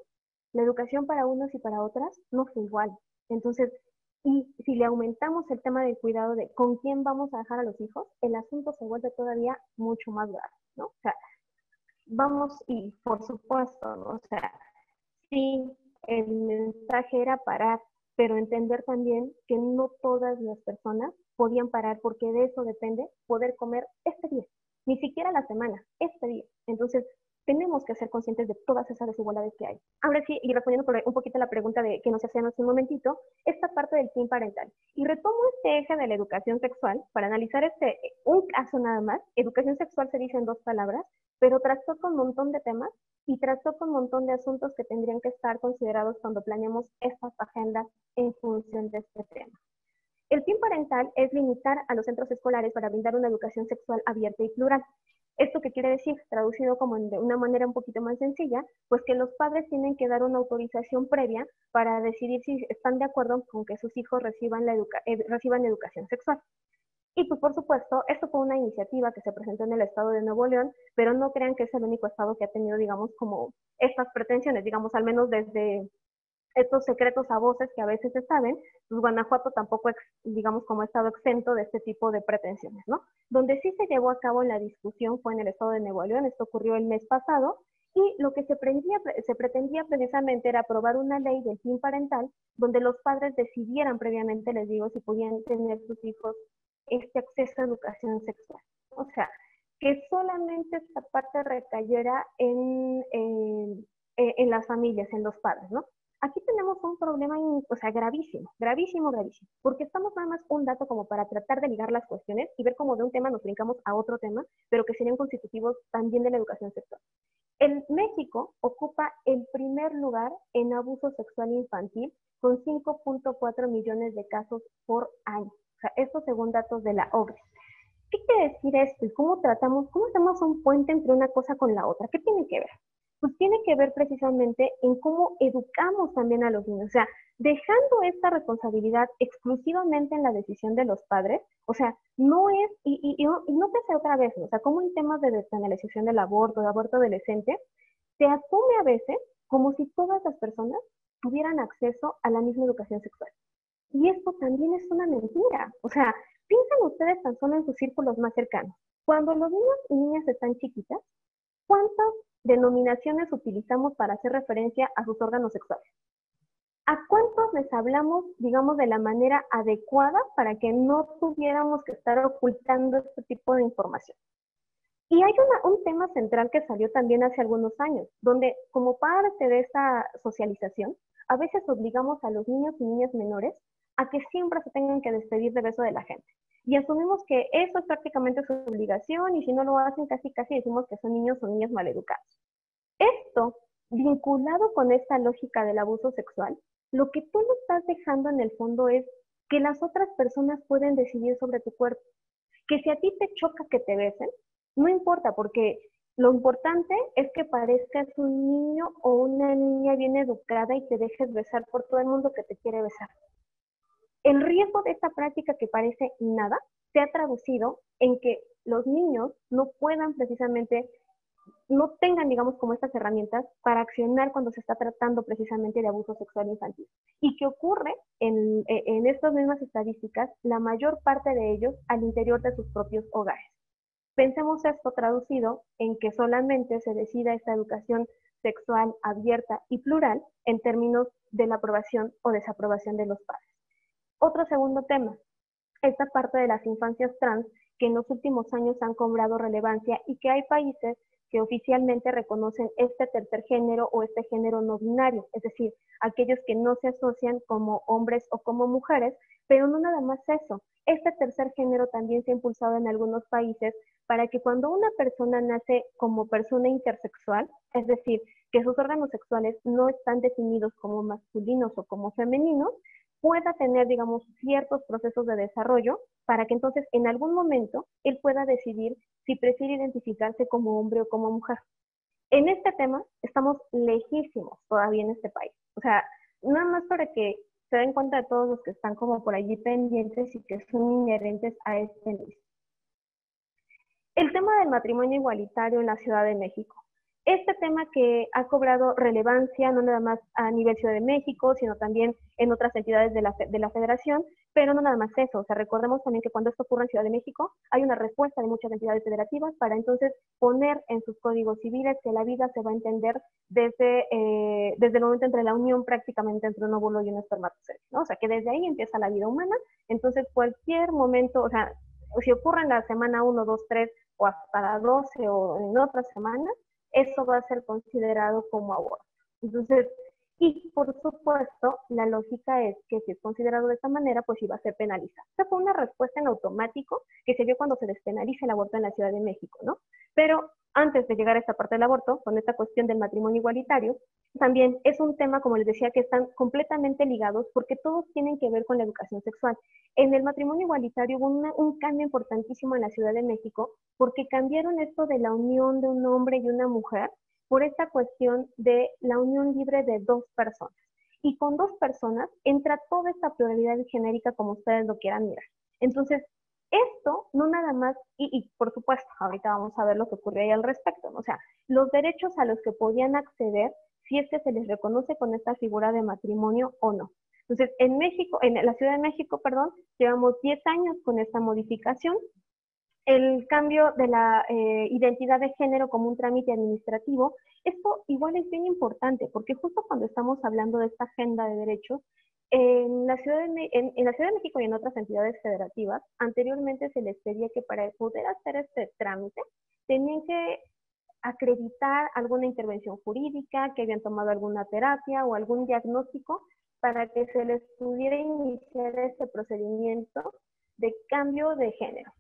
La educación para unos y para otras no fue igual. Entonces, y si le aumentamos el tema del cuidado de con quién vamos a dejar a los hijos, el asunto se vuelve todavía mucho más grave, ¿no? O sea, vamos, y por supuesto, ¿no? O sea, sí, el mensaje era parar, pero entender también que no todas las personas podían parar, porque de eso depende poder comer este día, ni siquiera la semana, este día. Entonces, tenemos que ser conscientes de todas esas desigualdades que hay. Ahora sí, y respondiendo por un poquito a la pregunta que nos hacían hace un momentito, esta parte del PIN parental. Y retomo este eje de la educación sexual para analizar un caso nada más. Educación sexual se dice en 2 palabras, pero trató con un montón de temas y trató con un montón de asuntos que tendrían que estar considerados cuando planeamos estas agendas en función de este tema. El PIN parental es limitar a los centros escolares para brindar una educación sexual abierta y plural. ¿Esto qué quiere decir? Traducido como de una manera un poquito más sencilla, pues que los padres tienen que dar una autorización previa para decidir si están de acuerdo con que sus hijos reciban educación sexual. Y pues por supuesto, esto fue una iniciativa que se presentó en el estado de Nuevo León, pero no crean que es el único estado que ha tenido, digamos, como estas pretensiones, digamos, al menos desde estos secretos a voces que a veces se saben, pues Guanajuato tampoco, digamos, como ha estado exento de este tipo de pretensiones, ¿no? Donde sí se llevó a cabo la discusión fue en el estado de Nuevo León, esto ocurrió el mes pasado, y lo que se pretendía precisamente era aprobar una ley del PIN parental, donde los padres decidieran previamente, les digo, si podían tener sus hijos este acceso a educación sexual. O sea, que solamente esta parte recayera en las familias, en los padres, ¿no? Aquí tenemos un problema, o sea, gravísimo, gravísimo, gravísimo, porque estamos nada más un dato como para tratar de ligar las cuestiones y ver cómo de un tema nos brincamos a otro tema, pero que serían constitutivos también de la educación sexual. En México ocupa el primer lugar en abuso sexual infantil con 5.4 millones de casos por año. O sea, esto según datos de la OCDE. ¿Qué quiere decir esto? ¿Y cómo hacemos un puente entre una cosa con la otra? ¿Qué tiene que ver? Pues tiene que ver precisamente en cómo educamos también a los niños. O sea, dejando esta responsabilidad exclusivamente en la decisión de los padres, o sea, no es, y no te sé otra vez, ¿no? O sea, como en temas de despenalización del aborto, de aborto adolescente, se asume a veces como si todas las personas tuvieran acceso a la misma educación sexual. Y esto también es una mentira. O sea, piensen ustedes tan solo en sus círculos más cercanos. Cuando los niños y niñas están chiquitas, ¿cuántas denominaciones utilizamos para hacer referencia a sus órganos sexuales? ¿A cuántos les hablamos, digamos, de la manera adecuada para que no tuviéramos que estar ocultando este tipo de información? Y hay un tema central que salió también hace algunos años, donde como parte de esta socialización, a veces obligamos a los niños y niñas menores a que siempre se tengan que despedir de beso de la gente. Y asumimos que eso es prácticamente su obligación y si no lo hacen casi decimos que son niños o niñas maleducados. Esto, vinculado con esta lógica del abuso sexual, lo que tú no estás dejando en el fondo es que las otras personas pueden decidir sobre tu cuerpo. Que si a ti te choca que te besen, no importa, porque lo importante es que parezcas un niño o una niña bien educada y te dejes besar por todo el mundo que te quiere besar. El riesgo de esta práctica que parece nada se ha traducido en que los niños no puedan precisamente, no tengan, digamos, como estas herramientas para accionar cuando se está tratando precisamente de abuso sexual infantil. Y que ocurre en estas mismas estadísticas, la mayor parte de ellos al interior de sus propios hogares. Pensemos esto traducido en que solamente se decida esta educación sexual abierta y plural en términos de la aprobación o desaprobación de los padres. Otro segundo tema, esta parte de las infancias trans que en los últimos años han cobrado relevancia y que hay países que oficialmente reconocen este tercer género o este género no binario, es decir, aquellos que no se asocian como hombres o como mujeres, pero no nada más eso. Este tercer género también se ha impulsado en algunos países para que cuando una persona nace como persona intersexual, es decir, que sus órganos sexuales no están definidos como masculinos o como femeninos, pueda tener, digamos, ciertos procesos de desarrollo para que entonces en algún momento él pueda decidir si prefiere identificarse como hombre o como mujer. En este tema estamos lejísimos todavía en este país. O sea, nada más para que se den cuenta de todos los que están como por allí pendientes y que son inherentes a este mismo. El tema del matrimonio igualitario en la Ciudad de México. Este tema que ha cobrado relevancia no nada más a nivel Ciudad de México, sino también en otras entidades de la Federación, pero no nada más eso. O sea, recordemos también que cuando esto ocurre en Ciudad de México, hay una respuesta de muchas entidades federativas para entonces poner en sus códigos civiles que la vida se va a entender desde el momento entre la unión prácticamente entre un óvulo y un espermatozoide, ¿no? O sea, que desde ahí empieza la vida humana. Entonces, cualquier momento, o sea, si ocurre en la semana 1, 2, 3 o hasta la 12 o en otras semanas, eso va a ser considerado como aborto. Entonces, y por supuesto, la lógica es que si es considerado de esta manera, pues iba a ser penalizado. Esta fue una respuesta en automático que se dio cuando se despenaliza el aborto en la Ciudad de México, ¿no? Pero antes de llegar a esta parte del aborto, con esta cuestión del matrimonio igualitario, también es un tema, como les decía, que están completamente ligados porque todos tienen que ver con la educación sexual. En el matrimonio igualitario hubo un cambio importantísimo en la Ciudad de México porque cambiaron esto de la unión de un hombre y una mujer por esta cuestión de la unión libre de dos personas. Y con dos personas entra toda esta pluralidad genérica como ustedes lo quieran mirar. Entonces, esto no nada más, y por supuesto, ahorita vamos a ver lo que ocurrió ahí al respecto, ¿no? O sea, los derechos a los que podían acceder si es que se les reconoce con esta figura de matrimonio o no. Entonces, en México, en la Ciudad de México, perdón, llevamos 10 años con esta modificación. El cambio de la identidad de género como un trámite administrativo, esto igual es bien importante, porque justo cuando estamos hablando de esta agenda de derechos, en la Ciudad de México y en otras entidades federativas, anteriormente se les pedía que para poder hacer este trámite, tenían que acreditar alguna intervención jurídica, que habían tomado alguna terapia o algún diagnóstico para que se les pudiera iniciar este procedimiento de cambio de género.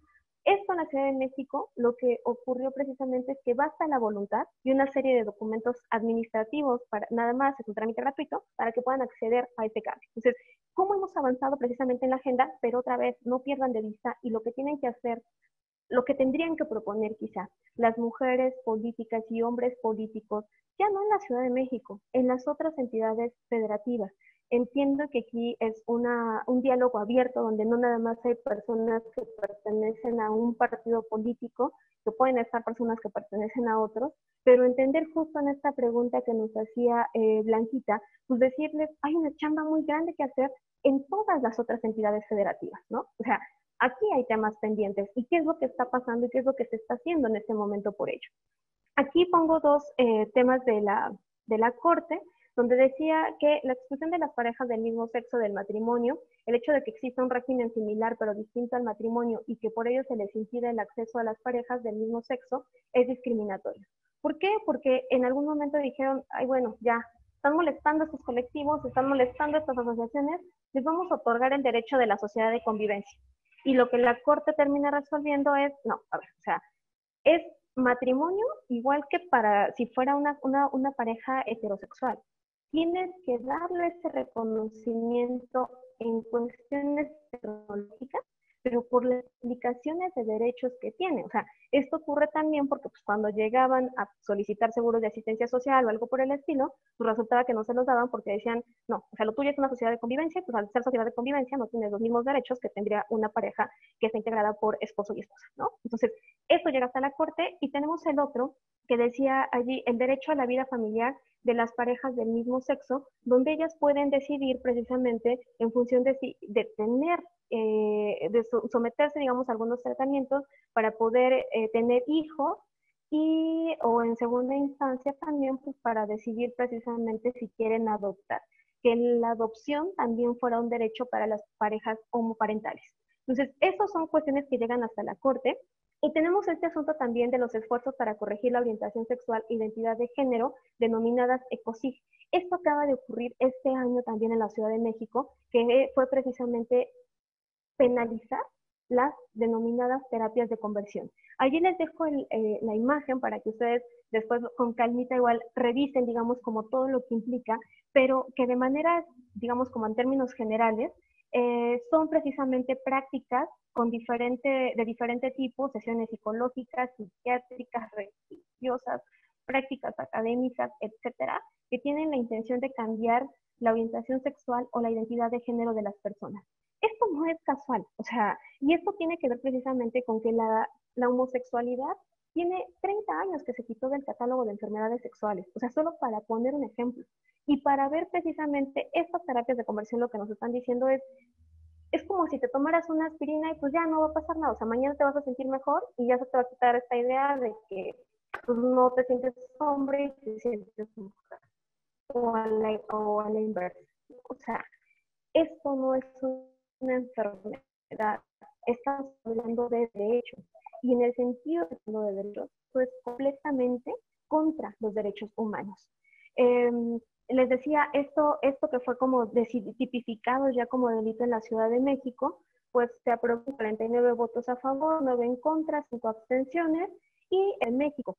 Esto en la Ciudad de México, lo que ocurrió precisamente es que basta la voluntad y una serie de documentos administrativos, nada más, es un trámite gratuito, para que puedan acceder a este cambio. Entonces, ¿cómo hemos avanzado precisamente en la agenda? Pero otra vez, no pierdan de vista y lo que tienen que hacer, lo que tendrían que proponer quizá las mujeres políticas y hombres políticos, ya no en la Ciudad de México, en las otras entidades federativas. Entiendo que aquí es un diálogo abierto donde no nada más hay personas que pertenecen a un partido político, que pueden estar personas que pertenecen a otros, pero entender justo en esta pregunta que nos hacía Blanquita, pues decirles, hay una chamba muy grande que hacer en todas las otras entidades federativas, ¿no? O sea, aquí hay temas pendientes y qué es lo que está pasando y qué es lo que se está haciendo en este momento por ello. Aquí pongo dos temas de la Corte, donde decía que la exclusión de las parejas del mismo sexo del matrimonio, el hecho de que exista un régimen similar pero distinto al matrimonio y que por ello se les impide el acceso a las parejas del mismo sexo, es discriminatorio. ¿Por qué? Porque en algún momento dijeron, ay bueno, ya, están molestando a estos colectivos, están molestando a estas asociaciones, les vamos a otorgar el derecho de la sociedad de convivencia. Y lo que la Corte termina resolviendo es, no, a ver, o sea, es matrimonio igual que para si fuera una pareja heterosexual. tienes que darle ese reconocimiento en cuestiones tecnológicas, pero por las implicaciones de derechos que tiene. O sea, esto ocurre también porque pues, cuando llegaban a solicitar seguros de asistencia social o algo por el estilo, pues resultaba que no se los daban porque decían, no, o sea, lo tuyo es una sociedad de convivencia, pues al ser sociedad de convivencia no tienes los mismos derechos que tendría una pareja que está integrada por esposo y esposa, ¿no? Entonces, esto llega hasta la Corte y tenemos el otro que decía allí el derecho a la vida familiar de las parejas del mismo sexo, donde ellas pueden decidir precisamente en función de tener, de someterse, digamos, a algunos tratamientos para poder tener hijos y, o en segunda instancia también, pues para decidir precisamente si quieren adoptar. Que la adopción también fuera un derecho para las parejas homoparentales. Entonces, esas son cuestiones que llegan hasta la Corte. Y tenemos este asunto también de los esfuerzos para corregir la orientación sexual e identidad de género, denominadas ECOSIG. Esto acaba de ocurrir este año también en la Ciudad de México, que fue precisamente penalizar las denominadas terapias de conversión. Allí les dejo la imagen para que ustedes después con calmita igual revisen, digamos, como todo lo que implica, pero que de manera, digamos, como en términos generales, son precisamente prácticas con de diferente tipo, sesiones psicológicas, psiquiátricas, religiosas, prácticas académicas, etcétera, que tienen la intención de cambiar la orientación sexual o la identidad de género de las personas. Esto no es casual, o sea, y esto tiene que ver precisamente con que la homosexualidad tiene 30 años que se quitó del catálogo de enfermedades sexuales, o sea, solo para poner un ejemplo. Y para ver precisamente estas terapias de conversión, lo que nos están diciendo es como si te tomaras una aspirina y pues ya no va a pasar nada, o sea, mañana te vas a sentir mejor y ya se te va a quitar esta idea de que pues, no te sientes hombre y te sientes mujer, o a la inversa. O sea, esto no es una enfermedad, estamos hablando de derechos, y en el sentido de derechos, esto es completamente contra los derechos humanos. Les decía, esto que fue como tipificado ya como delito en la Ciudad de México, pues se aprobó 49 votos a favor, 9 en contra, 5 abstenciones, y en México,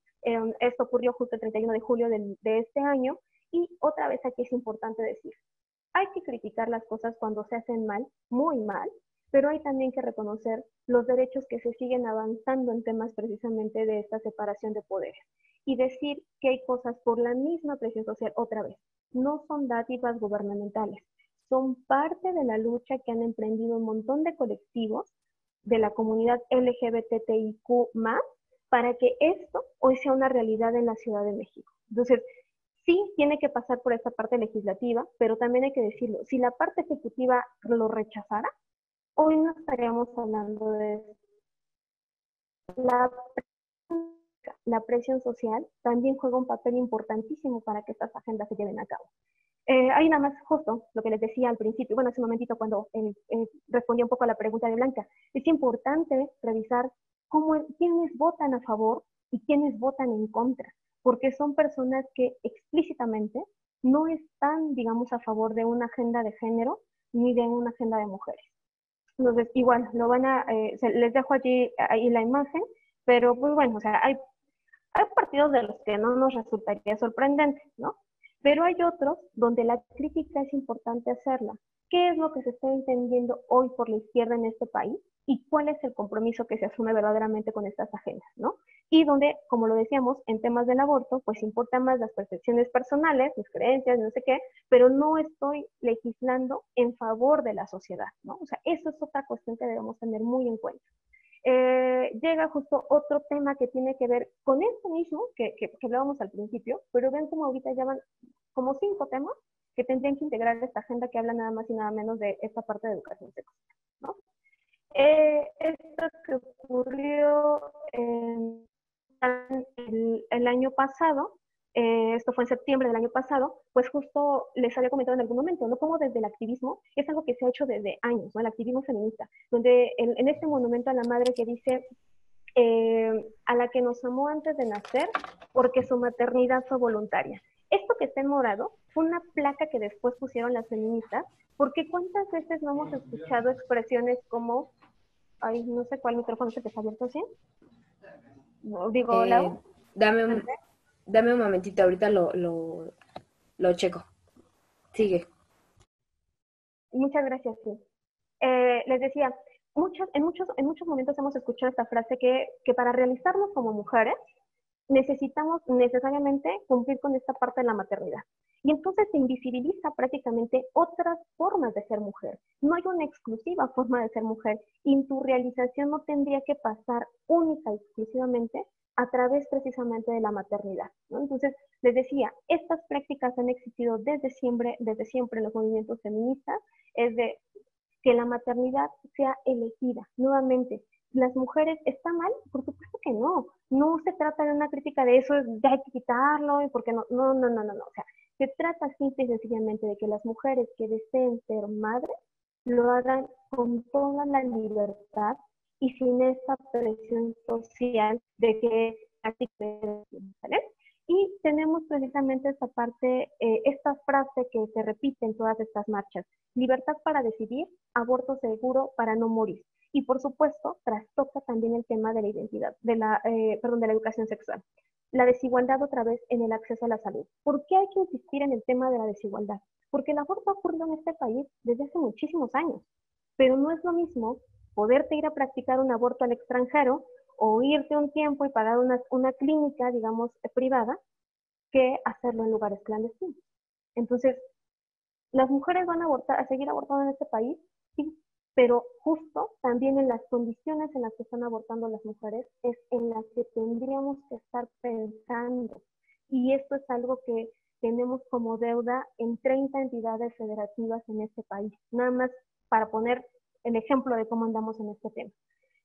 esto ocurrió justo el 31 de julio de este año, y otra vez aquí es importante decir, hay que criticar las cosas cuando se hacen mal, muy mal, pero hay también que reconocer los derechos que se siguen avanzando en temas precisamente de esta separación de poderes, y decir que hay cosas por la misma presión social otra vez. No son dádivas gubernamentales, son parte de la lucha que han emprendido un montón de colectivos de la comunidad LGBTIQ+, para que esto hoy sea una realidad en la Ciudad de México. Entonces, sí tiene que pasar por esta parte legislativa, pero también hay que decirlo, si la parte ejecutiva lo rechazara, hoy no estaríamos hablando de eso. La presión social también juega un papel importantísimo para que estas agendas se lleven a cabo. Hay nada más justo lo que les decía al principio, bueno, hace un momentito cuando respondí un poco a la pregunta de Blanca, es importante revisar quiénes votan a favor y quiénes votan en contra, porque son personas que explícitamente no están, digamos, a favor de una agenda de género ni de una agenda de mujeres. Entonces, igual, les dejo ahí la imagen, pero pues bueno, o sea, hay partidos de los que no nos resultaría sorprendente, ¿no? Pero hay otros donde la crítica es importante hacerla. ¿Qué es lo que se está entendiendo hoy por la izquierda en este país? ¿Y cuál es el compromiso que se asume verdaderamente con estas agendas, ¿no? Y donde, como lo decíamos, en temas del aborto, pues importan más las percepciones personales, mis creencias, no sé qué, pero no estoy legislando en favor de la sociedad, ¿no? O sea, eso es otra cuestión que debemos tener muy en cuenta. Llega justo otro tema que tiene que ver con esto mismo que hablábamos al principio, pero ven como ahorita ya van como 5 temas que tendrían que integrar esta agenda que habla nada más y nada menos de esta parte de educación sexual, ¿no? Esto que ocurrió el año pasado, esto fue en septiembre del año pasado, pues justo les había comentado en algún momento, ¿no? Como desde el activismo, es algo que se ha hecho desde años, ¿no? El activismo feminista, donde en este monumento a la madre que dice, a la que nos amó antes de nacer, porque su maternidad fue voluntaria. Esto que está en morado fue una placa que después pusieron las feministas, porque cuántas veces no hemos escuchado expresiones como, ay, no sé cuál micrófono se te está abierto, ¿sí? No, digo, Lau. Dame un momentito, ahorita lo checo. Sigue. Muchas gracias, sí. Les decía, en muchos momentos hemos escuchado esta frase que para realizarnos como mujeres necesitamos necesariamente cumplir con esta parte de la maternidad. Y entonces se invisibiliza prácticamente otras formas de ser mujer. No hay una exclusiva forma de ser mujer y tu realización no tendría que pasar única y exclusivamente a través precisamente de la maternidad, ¿no? Entonces, les decía, estas prácticas han existido desde siempre en los movimientos feministas, es de que la maternidad sea elegida. Nuevamente, ¿las mujeres está mal? Por supuesto que no. No se trata de una crítica de eso, ya hay que quitarlo, porque no. O sea, se trata simple y sencillamente de que las mujeres que deseen ser madres lo hagan con toda la libertad y sin esa presión social de que ¿vale? Y tenemos precisamente esta parte, esta frase que se repite en todas estas marchas: libertad para decidir, aborto seguro para no morir. Y por supuesto, trastoca también el tema de la identidad, de la educación sexual. La desigualdad otra vez en el acceso a la salud. ¿Por qué hay que insistir en el tema de la desigualdad? Porque el aborto ha ocurrido en este país desde hace muchísimos años, pero no es lo mismo poderte ir a practicar un aborto al extranjero o irte un tiempo y pagar una clínica, digamos, privada, que hacerlo en lugares clandestinos. Entonces, ¿las mujeres van a seguir abortando en este país? Sí, pero justo también en las condiciones en las que están abortando las mujeres es en las que tendríamos que estar pensando. Y esto es algo que tenemos como deuda en 30 entidades federativas en este país. Nada más para poner el ejemplo de cómo andamos en este tema.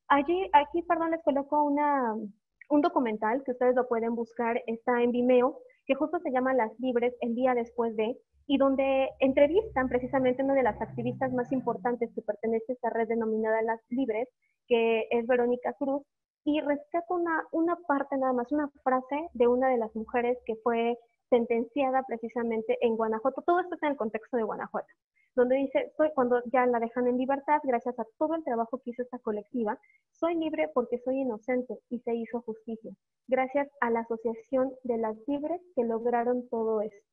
Aquí, perdón, les coloco un documental que ustedes lo pueden buscar, está en Vimeo, que justo se llama Las Libres, el día después de, y donde entrevistan precisamente a una de las activistas más importantes que pertenece a esta red denominada Las Libres, que es Verónica Cruz, y rescato una parte nada más, una frase de una de las mujeres que fue sentenciada precisamente en Guanajuato. Todo esto está en el contexto de Guanajuato, donde dice, cuando ya la dejan en libertad, gracias a todo el trabajo que hizo esta colectiva, soy libre porque soy inocente y se hizo justicia, gracias a la Asociación de las Libres que lograron todo esto.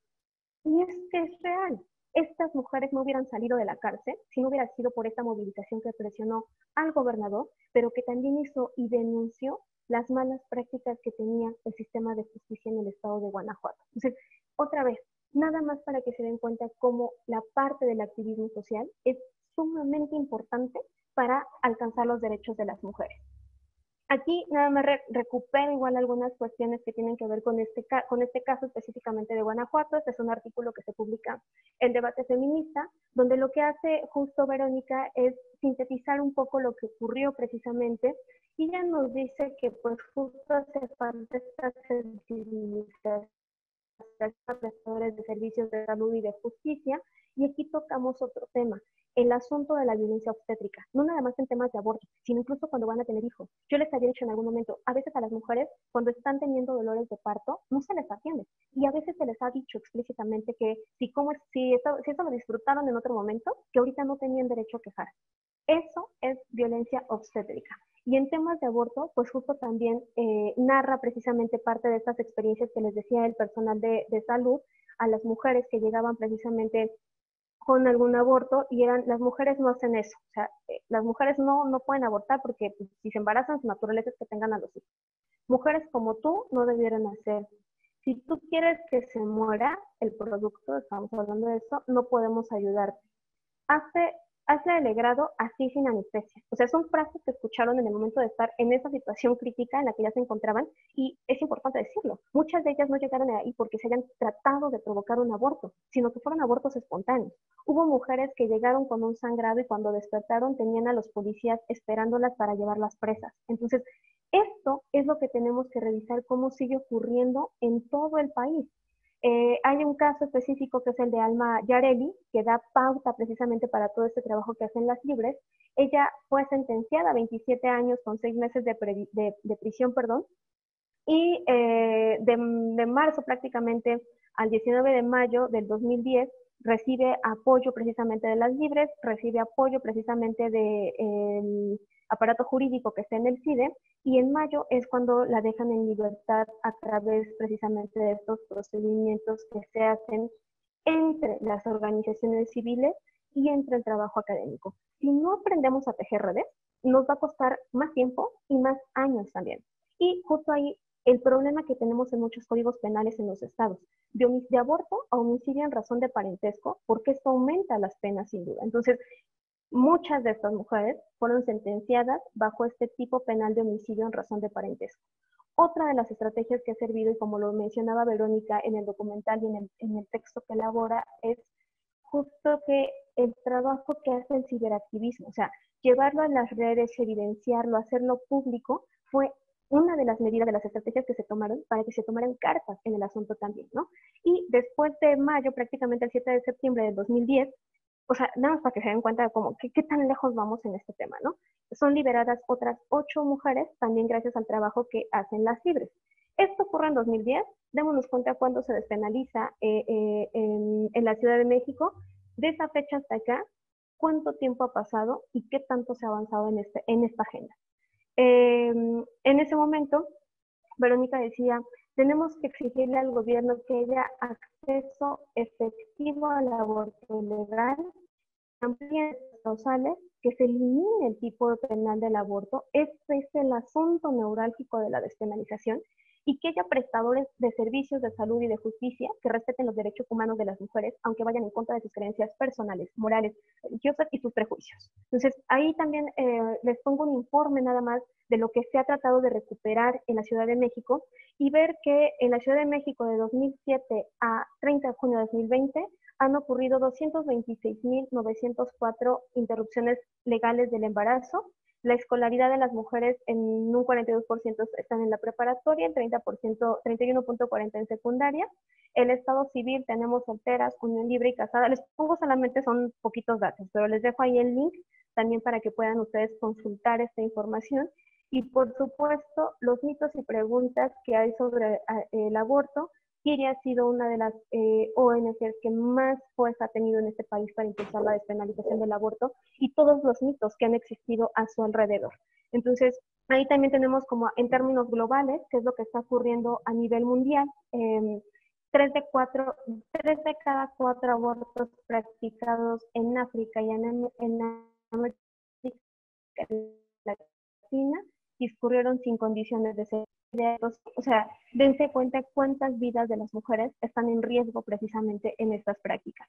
Y es que es real. Estas mujeres no hubieran salido de la cárcel si no hubiera sido por esta movilización que presionó al gobernador, pero que también hizo y denunció las malas prácticas que tenía el sistema de justicia en el estado de Guanajuato. Entonces, otra vez, nada más para que se den cuenta cómo la parte del activismo social es sumamente importante para alcanzar los derechos de las mujeres. Aquí nada más recupero igual algunas cuestiones que tienen que ver con este caso específicamente de Guanajuato. Este es un artículo que se publica en Debate Feminista, donde lo que hace justo Verónica es sintetizar un poco lo que ocurrió precisamente, y ella nos dice que pues justo hace falta esta sensibilización a prestadores de servicios de salud y de justicia. Y aquí tocamos otro tema, el asunto de la violencia obstétrica, no nada más en temas de aborto, sino incluso cuando van a tener hijos. Yo les había dicho en algún momento, a veces a las mujeres, cuando están teniendo dolores de parto, no se les atiende. Y a veces se les ha dicho explícitamente que si eso lo disfrutaron en otro momento, que ahorita no tenían derecho a quejar. Eso es violencia obstétrica. Y en temas de aborto, pues justo también narra precisamente parte de estas experiencias que les decía el personal de salud a las mujeres que llegaban precisamente con algún aborto, y las mujeres no hacen eso. O sea, las mujeres no pueden abortar porque pues, si se embarazan, su naturaleza es que tengan a los hijos. Mujeres como tú no debieran hacer. Si tú quieres que se muera el producto, estamos hablando de eso, no podemos ayudarte. Hazle alegrado así sin anestesia. O sea, son frases que escucharon en el momento de estar en esa situación crítica en la que ya se encontraban, y es importante decirlo. Muchas de ellas no llegaron ahí porque se hayan tratado de provocar un aborto, sino que fueron abortos espontáneos. Hubo mujeres que llegaron con un sangrado y cuando despertaron tenían a los policías esperándolas para llevarlas presas. Entonces, esto es lo que tenemos que revisar, cómo sigue ocurriendo en todo el país. Hay un caso específico que es el de Alma Yareli, que da pauta precisamente para todo este trabajo que hacen Las Libres. Ella fue sentenciada a 27 años con 6 meses de prisión, y de marzo prácticamente al 19 de mayo del 2010 recibe apoyo precisamente de Las Libres, recibe apoyo precisamente del aparato jurídico que está en el CIDE, y en mayo es cuando la dejan en libertad a través precisamente de estos procedimientos que se hacen entre las organizaciones civiles y entre el trabajo académico. Si no aprendemos a tejer redes, nos va a costar más tiempo y más años también. Y justo ahí el problema que tenemos en muchos códigos penales en los estados, de aborto a homicidio en razón de parentesco, porque esto aumenta las penas sin duda. Entonces, muchas de estas mujeres fueron sentenciadas bajo este tipo penal de homicidio en razón de parentesco. Otra de las estrategias que ha servido, y como lo mencionaba Verónica en el documental y en el texto que elabora, es justo que el trabajo que hace el ciberactivismo, o sea, llevarlo a las redes, evidenciarlo, hacerlo público, fue una de las medidas, de las estrategias que se tomaron para que se tomaran cartas en el asunto también, ¿no? Y después de mayo, prácticamente el 7 de septiembre del 2010, o sea, nada más para que se den cuenta de cómo, qué tan lejos vamos en este tema, ¿no? Son liberadas otras 8 mujeres, también gracias al trabajo que hacen las libres. Esto ocurre en 2010, démonos cuenta cuando se despenaliza en la Ciudad de México. De esa fecha hasta acá, ¿cuánto tiempo ha pasado y qué tanto se ha avanzado en esta agenda? En ese momento, Verónica decía, tenemos que exigirle al gobierno que haya acceso efectivo al aborto legal, amplíen las causales, que se elimine el tipo penal del aborto. Este es el asunto neurálgico de la despenalización, y que haya prestadores de servicios de salud y de justicia que respeten los derechos humanos de las mujeres, aunque vayan en contra de sus creencias personales, morales, religiosas y sus prejuicios. Entonces, ahí también les pongo un informe nada más de lo que se ha tratado de recuperar en la Ciudad de México, y ver que en la Ciudad de México de 2007 a 30 de junio de 2020 han ocurrido 226.904 interrupciones legales del embarazo. La escolaridad de las mujeres en un 42% están en la preparatoria, el 31.40% en secundaria. El estado civil tenemos solteras, unión libre y casada. Les pongo solamente, son poquitos datos, pero les dejo ahí el link también para que puedan ustedes consultar esta información. Y por supuesto, los mitos y preguntas que hay sobre el aborto. Siria ha sido una de las ONGs que más fuerza ha tenido en este país para impulsar la despenalización del aborto, y todos los mitos que han existido a su alrededor. Entonces, ahí también tenemos como en términos globales, qué es lo que está ocurriendo a nivel mundial. 3 de cada 4 abortos practicados en África y en América Latina discurrieron sin condiciones de seguridad. O sea, dense cuenta cuántas vidas de las mujeres están en riesgo precisamente en estas prácticas.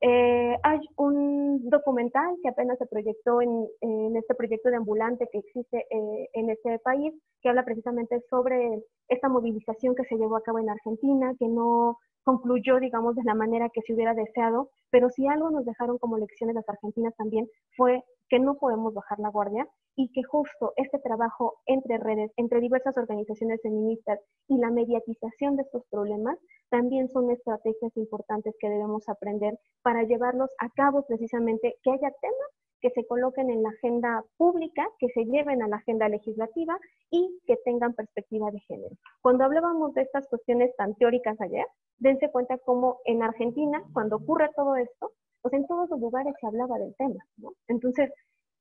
Hay un documental que apenas se proyectó en este proyecto de ambulante que existe en este país, que habla precisamente sobre esta movilización que se llevó a cabo en Argentina, que no concluyó, digamos, de la manera que se hubiera deseado, pero si algo nos dejaron como lecciones las argentinas también fue que no podemos bajar la guardia, y que justo este trabajo entre redes, entre diversas organizaciones feministas y la mediatización de estos problemas también son estrategias importantes que debemos aprender para llevarlos a cabo, precisamente que haya temas que se coloquen en la agenda pública, que se lleven a la agenda legislativa y que tengan perspectiva de género. Cuando hablábamos de estas cuestiones tan teóricas ayer, dense cuenta cómo en Argentina, cuando ocurre todo esto, pues en todos los lugares se hablaba del tema, ¿no? Entonces,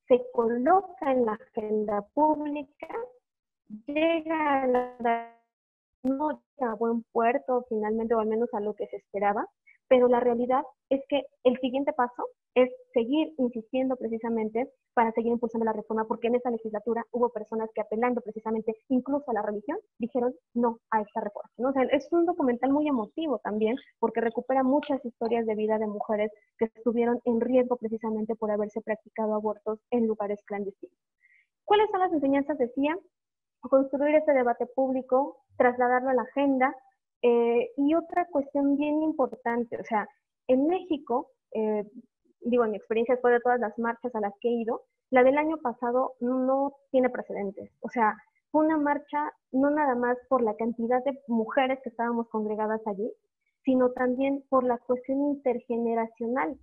se coloca en la agenda pública, llega no llega a buen puerto finalmente, o al menos a lo que se esperaba, pero la realidad es que el siguiente paso es seguir insistiendo precisamente para seguir impulsando la reforma, porque en esta legislatura hubo personas que, apelando precisamente incluso a la religión, dijeron no a esta reforma, ¿no? O sea, es un documental muy emotivo también, porque recupera muchas historias de vida de mujeres que estuvieron en riesgo precisamente por haberse practicado abortos en lugares clandestinos. ¿Cuáles son las enseñanzas? Decía, construir este debate público, trasladarlo a la agenda, y otra cuestión bien importante, o sea, en México, digo, en mi experiencia después de todas las marchas a las que he ido, la del año pasado no tiene precedentes. O sea, fue una marcha no nada más por la cantidad de mujeres que estábamos congregadas allí, sino también por la cuestión intergeneracional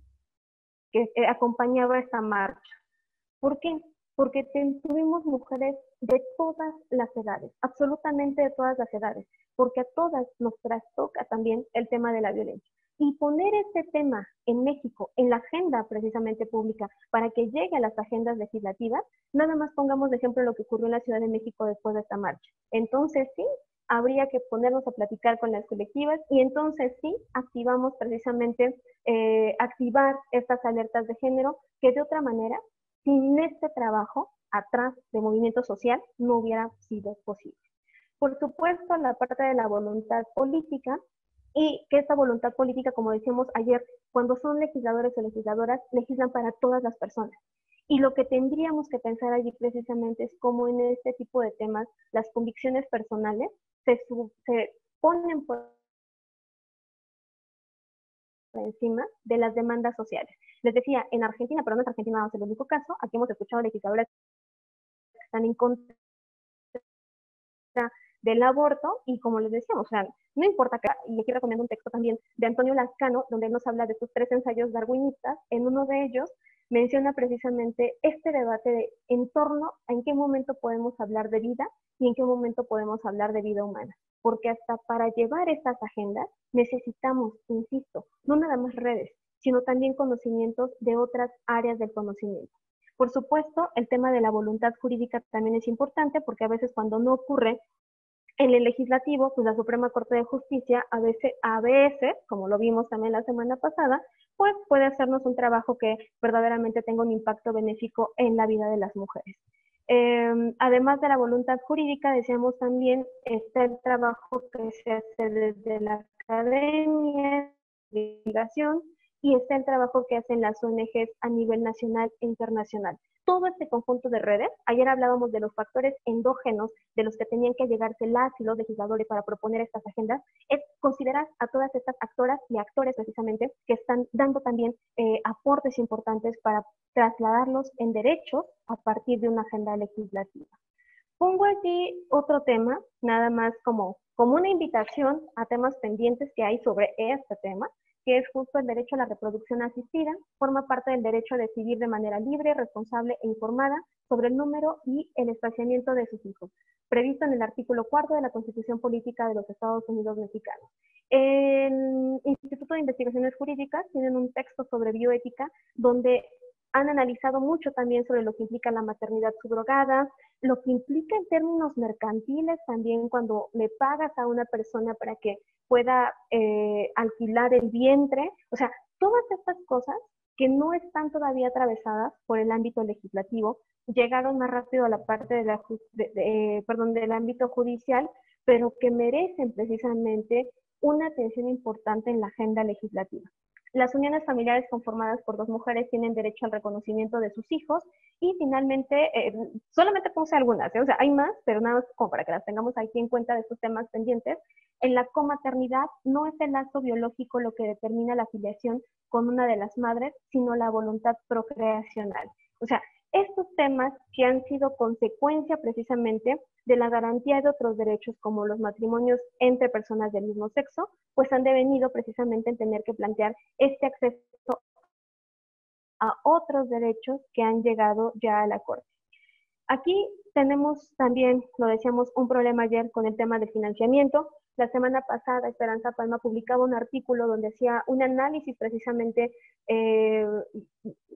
que acompañaba esta marcha. ¿Por qué? Porque tuvimos mujeres de todas las edades, absolutamente de todas las edades, porque a todas nos trastoca también el tema de la violencia. Y poner este tema en México, en la agenda precisamente pública, para que llegue a las agendas legislativas, nada más pongamos de ejemplo lo que ocurrió en la Ciudad de México después de esta marcha. Entonces, sí, habría que ponernos a platicar con las colectivas y entonces sí activamos precisamente activar estas alertas de género que de otra manera, sin este trabajo atrás de movimiento social, no hubiera sido posible. Por supuesto, la parte de la voluntad política, y que esta voluntad política, como decíamos ayer, cuando son legisladores o legisladoras, legislan para todas las personas. Y lo que tendríamos que pensar allí precisamente es cómo en este tipo de temas las convicciones personales se ponen por encima de las demandas sociales. Les decía, en Argentina, pero no en Argentina no es el único caso, aquí hemos escuchado legisladoras que están en contra del aborto, y como les decíamos, o sea, no importa que, y aquí recomiendo un texto también de Antonio Lascano, donde él nos habla de sus 3 ensayos darwinistas. En uno de ellos menciona precisamente este debate de en torno a en qué momento podemos hablar de vida y en qué momento podemos hablar de vida humana, porque hasta para llevar estas agendas necesitamos, insisto, no nada más redes, sino también conocimientos de otras áreas del conocimiento. Por supuesto, el tema de la voluntad jurídica también es importante, porque a veces cuando no ocurre en el legislativo, pues la Suprema Corte de Justicia a veces, como lo vimos también la semana pasada, pues puede hacernos un trabajo que verdaderamente tenga un impacto benéfico en la vida de las mujeres. Además de la voluntad jurídica, decíamos también, está el trabajo que se hace desde la academia, de investigación, y está el trabajo que hacen las ONGs a nivel nacional e internacional. Todo este conjunto de redes, ayer hablábamos de los factores endógenos de los que tenían que llegarse las y los legisladores para proponer estas agendas, es considerar a todas estas actoras y actores precisamente que están dando también aportes importantes para trasladarlos en derechos a partir de una agenda legislativa. Pongo aquí otro tema, nada más como una invitación a temas pendientes que hay sobre este tema, que es justo el derecho a la reproducción asistida. Forma parte del derecho a decidir de manera libre, responsable e informada sobre el número y el espaciamiento de sus hijos, previsto en el artículo 4 de la Constitución Política de los Estados Unidos Mexicanos. El Instituto de Investigaciones Jurídicas tienen un texto sobre bioética donde han analizado mucho también sobre lo que implica la maternidad subrogada, lo que implica en términos mercantiles también cuando le pagas a una persona para que pueda alquilar el vientre, o sea, todas estas cosas que no están todavía atravesadas por el ámbito legislativo, llegaron más rápido a la parte del ámbito judicial, pero que merecen precisamente una atención importante en la agenda legislativa. Las uniones familiares conformadas por 2 mujeres tienen derecho al reconocimiento de sus hijos y finalmente, solamente puse algunas, o sea, hay más, pero nada más como para que las tengamos aquí en cuenta de estos temas pendientes. En la comaternidad no es el lazo biológico lo que determina la afiliación con una de las madres, sino la voluntad procreacional. O sea, estos temas que han sido consecuencia precisamente de la garantía de otros derechos como los matrimonios entre personas del mismo sexo, pues han devenido precisamente en tener que plantear este acceso a otros derechos que han llegado ya a la Corte. Aquí tenemos también, lo decíamos, un problema ayer con el tema del financiamiento. La semana pasada Esperanza Palma publicaba un artículo donde hacía un análisis precisamente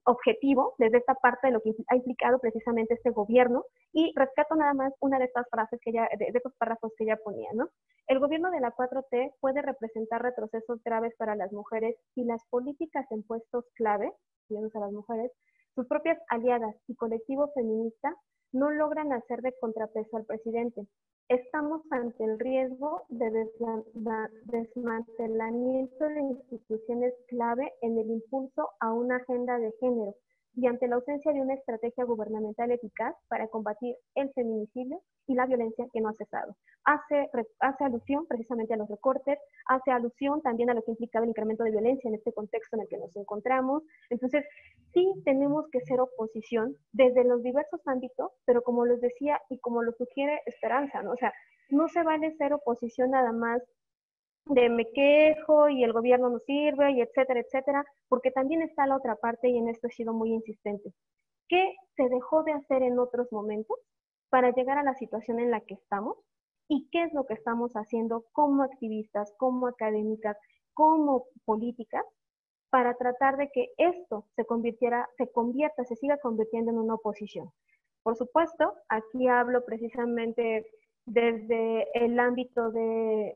objetivo desde esta parte de lo que ha implicado precisamente este gobierno, y rescato nada más una de estas frases que ella, de estos párrafos que ella ponía, ¿no? El gobierno de la 4T puede representar retrocesos graves para las mujeres si las políticas en puestos clave, a las mujeres, sus propias aliadas y colectivo feminista no logran hacer de contrapeso al presidente. Estamos ante el riesgo de desmantelamiento de instituciones clave en el impulso a una agenda de género y ante la ausencia de una estrategia gubernamental eficaz para combatir el feminicidio y la violencia que no ha cesado. Hace alusión precisamente a los recortes, hace alusión también a lo que implicaba el incremento de violencia en este contexto en el que nos encontramos. Entonces, sí tenemos que ser oposición desde los diversos ámbitos, pero como les decía y como lo sugiere Esperanza, ¿no? O sea, no se vale ser oposición nada más de me quejo y el gobierno no sirve y etcétera, etcétera, porque también está la otra parte y en esto he sido muy insistente. ¿Qué se dejó de hacer en otros momentos para llegar a la situación en la que estamos? ¿Y qué es lo que estamos haciendo como activistas, como académicas, como políticas para tratar de que esto se siga convirtiendo en una oposición? Por supuesto, aquí hablo precisamente desde el ámbito de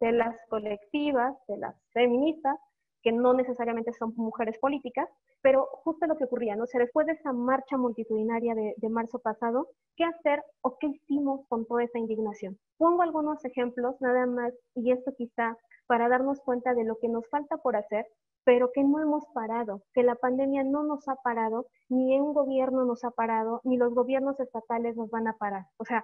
las colectivas, de las feministas, que no necesariamente son mujeres políticas, pero justo lo que ocurría, ¿no? O sea, después de esa marcha multitudinaria de marzo pasado, ¿qué hacer o qué hicimos con toda esa indignación? Pongo algunos ejemplos nada más, y esto quizá para darnos cuenta de lo que nos falta por hacer, pero que no hemos parado, que la pandemia no nos ha parado, ni un gobierno nos ha parado, ni los gobiernos estatales nos van a parar. O sea,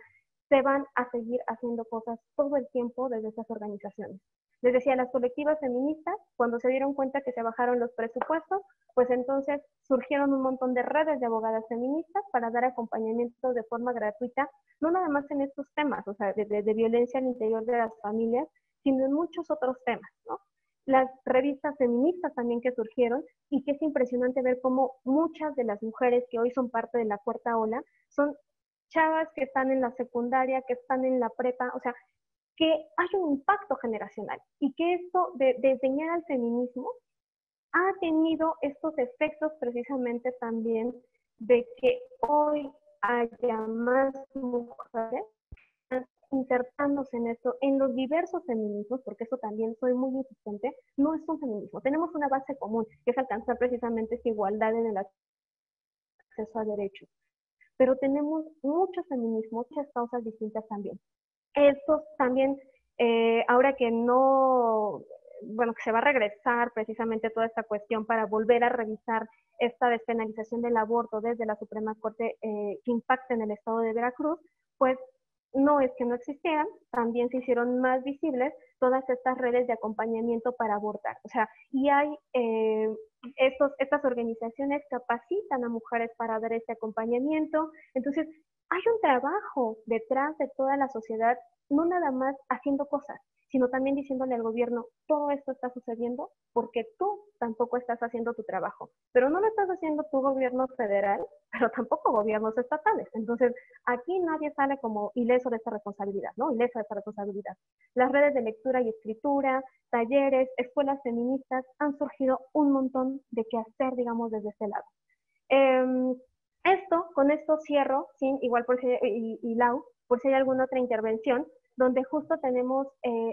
se van a seguir haciendo cosas todo el tiempo desde esas organizaciones. Les decía, las colectivas feministas, cuando se dieron cuenta que se bajaron los presupuestos, pues entonces surgieron un montón de redes de abogadas feministas para dar acompañamiento de forma gratuita, no nada más en estos temas, o sea, de violencia al interior de las familias, sino en muchos otros temas, ¿no? Las revistas feministas también que surgieron, y que es impresionante ver cómo muchas de las mujeres que hoy son parte de la cuarta ola son chavas que están en la secundaria, que están en la prepa, o sea, que hay un impacto generacional y que esto de enseñar al feminismo ha tenido estos efectos precisamente también de que hoy haya más mujeres insertándose en esto, en los diversos feminismos, porque eso también soy muy insistente, no es un feminismo. Tenemos una base común, que es alcanzar precisamente esa igualdad en el acceso a derechos. Pero tenemos muchos feminismos, muchas causas distintas también. Estos también, ahora que no, bueno, que se va a regresar precisamente toda esta cuestión para volver a revisar esta despenalización del aborto desde la Suprema Corte que impacta en el estado de Veracruz, pues no es que no existieran, también se hicieron más visibles todas estas redes de acompañamiento para abortar. O sea, y hay estas organizaciones capacitan a mujeres para dar este acompañamiento. Entonces, hay un trabajo detrás de toda la sociedad, no nada más haciendo cosas, sino también diciéndole al gobierno, todo esto está sucediendo porque tú tampoco estás haciendo tu trabajo. Pero no lo estás haciendo tu gobierno federal, pero tampoco gobiernos estatales. Entonces, aquí nadie sale como ileso de esta responsabilidad, ¿no? Ileso de esta responsabilidad. Las redes de lectura y escritura, talleres, escuelas feministas, han surgido un montón de qué hacer, digamos, desde este lado. Con esto cierro, ¿sí? Igual por si, y Lau, por si hay alguna otra intervención, donde justo tenemos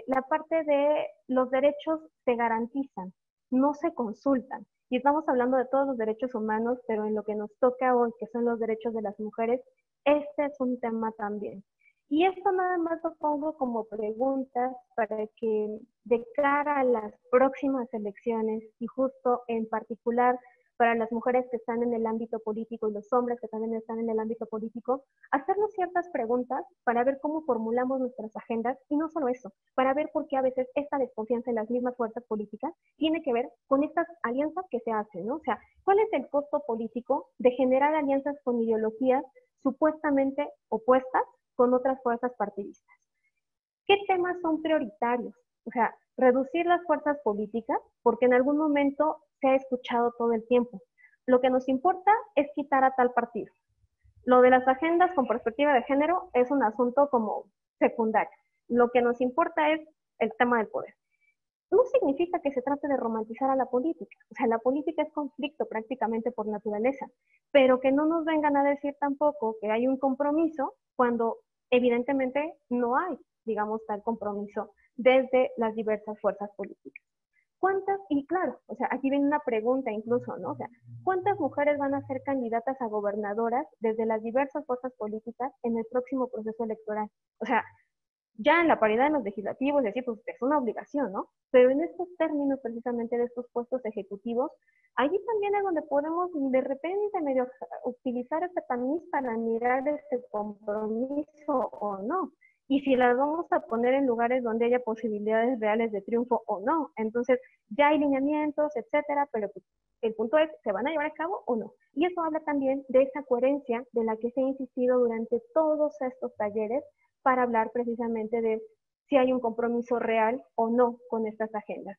la parte de los derechos se garantizan, no se consultan. Y estamos hablando de todos los derechos humanos, pero en lo que nos toca hoy, que son los derechos de las mujeres, este es un tema también. Y esto nada más lo pongo como preguntas para que de cara a las próximas elecciones, y justo en particular para las mujeres que están en el ámbito político y los hombres que también están en el ámbito político, hacernos ciertas preguntas para ver cómo formulamos nuestras agendas, y no solo eso, para ver por qué a veces esta desconfianza en las mismas fuerzas políticas tiene que ver con estas alianzas que se hacen, ¿no? O sea, ¿cuál es el costo político de generar alianzas con ideologías supuestamente opuestas con otras fuerzas partidistas? ¿Qué temas son prioritarios? O sea, reducir las fuerzas políticas, porque en algún momento se ha escuchado todo el tiempo. Lo que nos importa es quitar a tal partido. Lo de las agendas con perspectiva de género es un asunto como secundario. Lo que nos importa es el tema del poder. No significa que se trate de romantizar a la política. O sea, la política es conflicto prácticamente por naturaleza, pero que no nos vengan a decir tampoco que hay un compromiso cuando evidentemente no hay, digamos, tal compromiso desde las diversas fuerzas políticas. ¿Cuántas? Y claro, o sea, aquí viene una pregunta incluso, ¿no? O sea, ¿cuántas mujeres van a ser candidatas a gobernadoras desde las diversas fuerzas políticas en el próximo proceso electoral? O sea, ya en la paridad en los legislativos, decir, pues es una obligación, ¿no? Pero en estos términos precisamente de estos puestos ejecutivos, allí también es donde podemos de repente medio utilizar este tamiz para mirar este compromiso o no. Y si las vamos a poner en lugares donde haya posibilidades reales de triunfo o no. Entonces, ya hay lineamientos, etcétera, pero pues, el punto es, ¿se van a llevar a cabo o no? Y eso habla también de esa coherencia de la que se ha insistido durante todos estos talleres para hablar precisamente de si hay un compromiso real o no con estas agendas.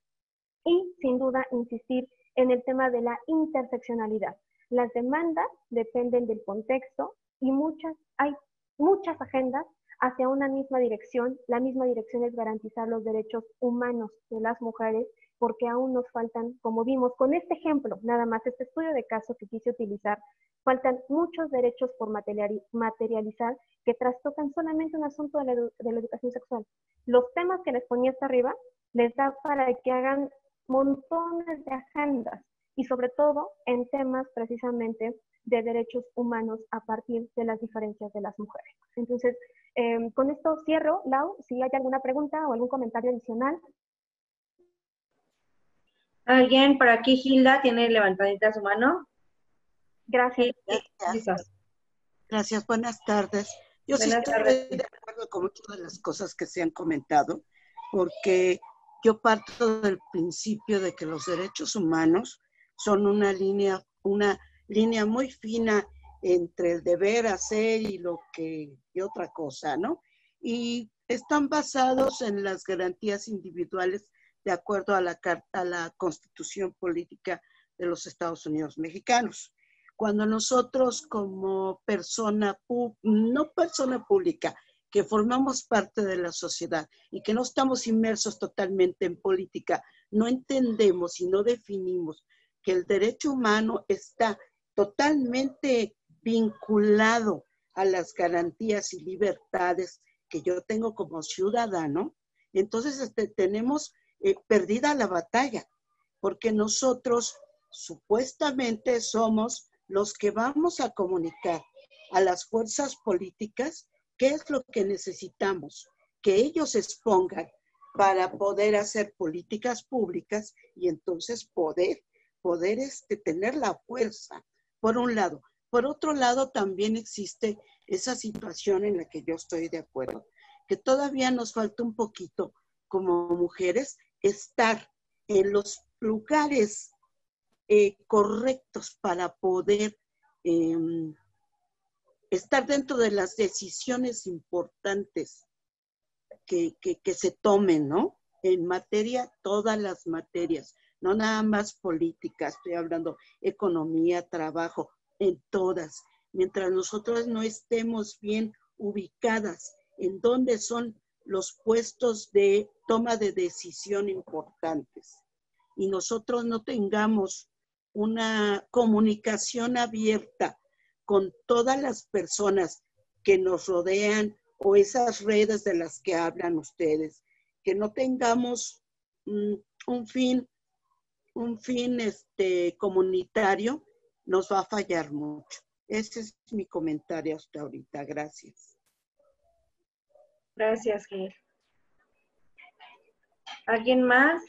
Y, sin duda, insistir en el tema de la interseccionalidad. Las demandas dependen del contexto y hay muchas agendas hacia una misma dirección. La misma dirección es garantizar los derechos humanos de las mujeres, porque aún nos faltan, como vimos con este ejemplo, nada más este estudio de caso que quise utilizar Faltan muchos derechos por materializar que trastocan solamente un asunto de la educación sexual. Los temas que les ponía hasta arriba les da para que hagan montones de agendas y sobre todo en temas precisamente de derechos humanos a partir de las diferencias de las mujeres. Entonces, con esto cierro. Lau, si hay alguna pregunta o algún comentario adicional. ¿Alguien por aquí? Hilda tiene levantadita su mano. Gracias. Gracias, buenas tardes. Yo sí estoy de acuerdo con muchas de las cosas que se han comentado, porque yo parto del principio de que los derechos humanos son una línea muy fina entre el deber hacer y otra cosa, ¿no? Y están basados en las garantías individuales de acuerdo a la Constitución Política de los Estados Unidos Mexicanos. Cuando nosotros como no persona pública, que formamos parte de la sociedad y que no estamos inmersos totalmente en política, no entendemos y no definimos que el derecho humano está totalmente vinculado a las garantías y libertades que yo tengo como ciudadano, entonces tenemos perdida la batalla, porque nosotros supuestamente somos los que vamos a comunicar a las fuerzas políticas qué es lo que necesitamos, que ellos expongan para poder hacer políticas públicas y entonces poder tener la fuerza, por un lado. Por otro lado, también existe esa situación en la que yo estoy de acuerdo, que todavía nos falta un poquito como mujeres estar en los lugares correctos para poder estar dentro de las decisiones importantes que se tomen, ¿no? En materia, todas las materias, no nada más política, estoy hablando economía, trabajo, en todas. Mientras nosotros no estemos bien ubicadas en dónde son los puestos de toma de decisión importantes y nosotros no tengamos una comunicación abierta con todas las personas que nos rodean o esas redes de las que hablan ustedes, que no tengamos un fin comunitario, nos va a fallar mucho. Ese es mi comentario hasta ahorita. Gracias. Gracias, Gil. ¿Alguien más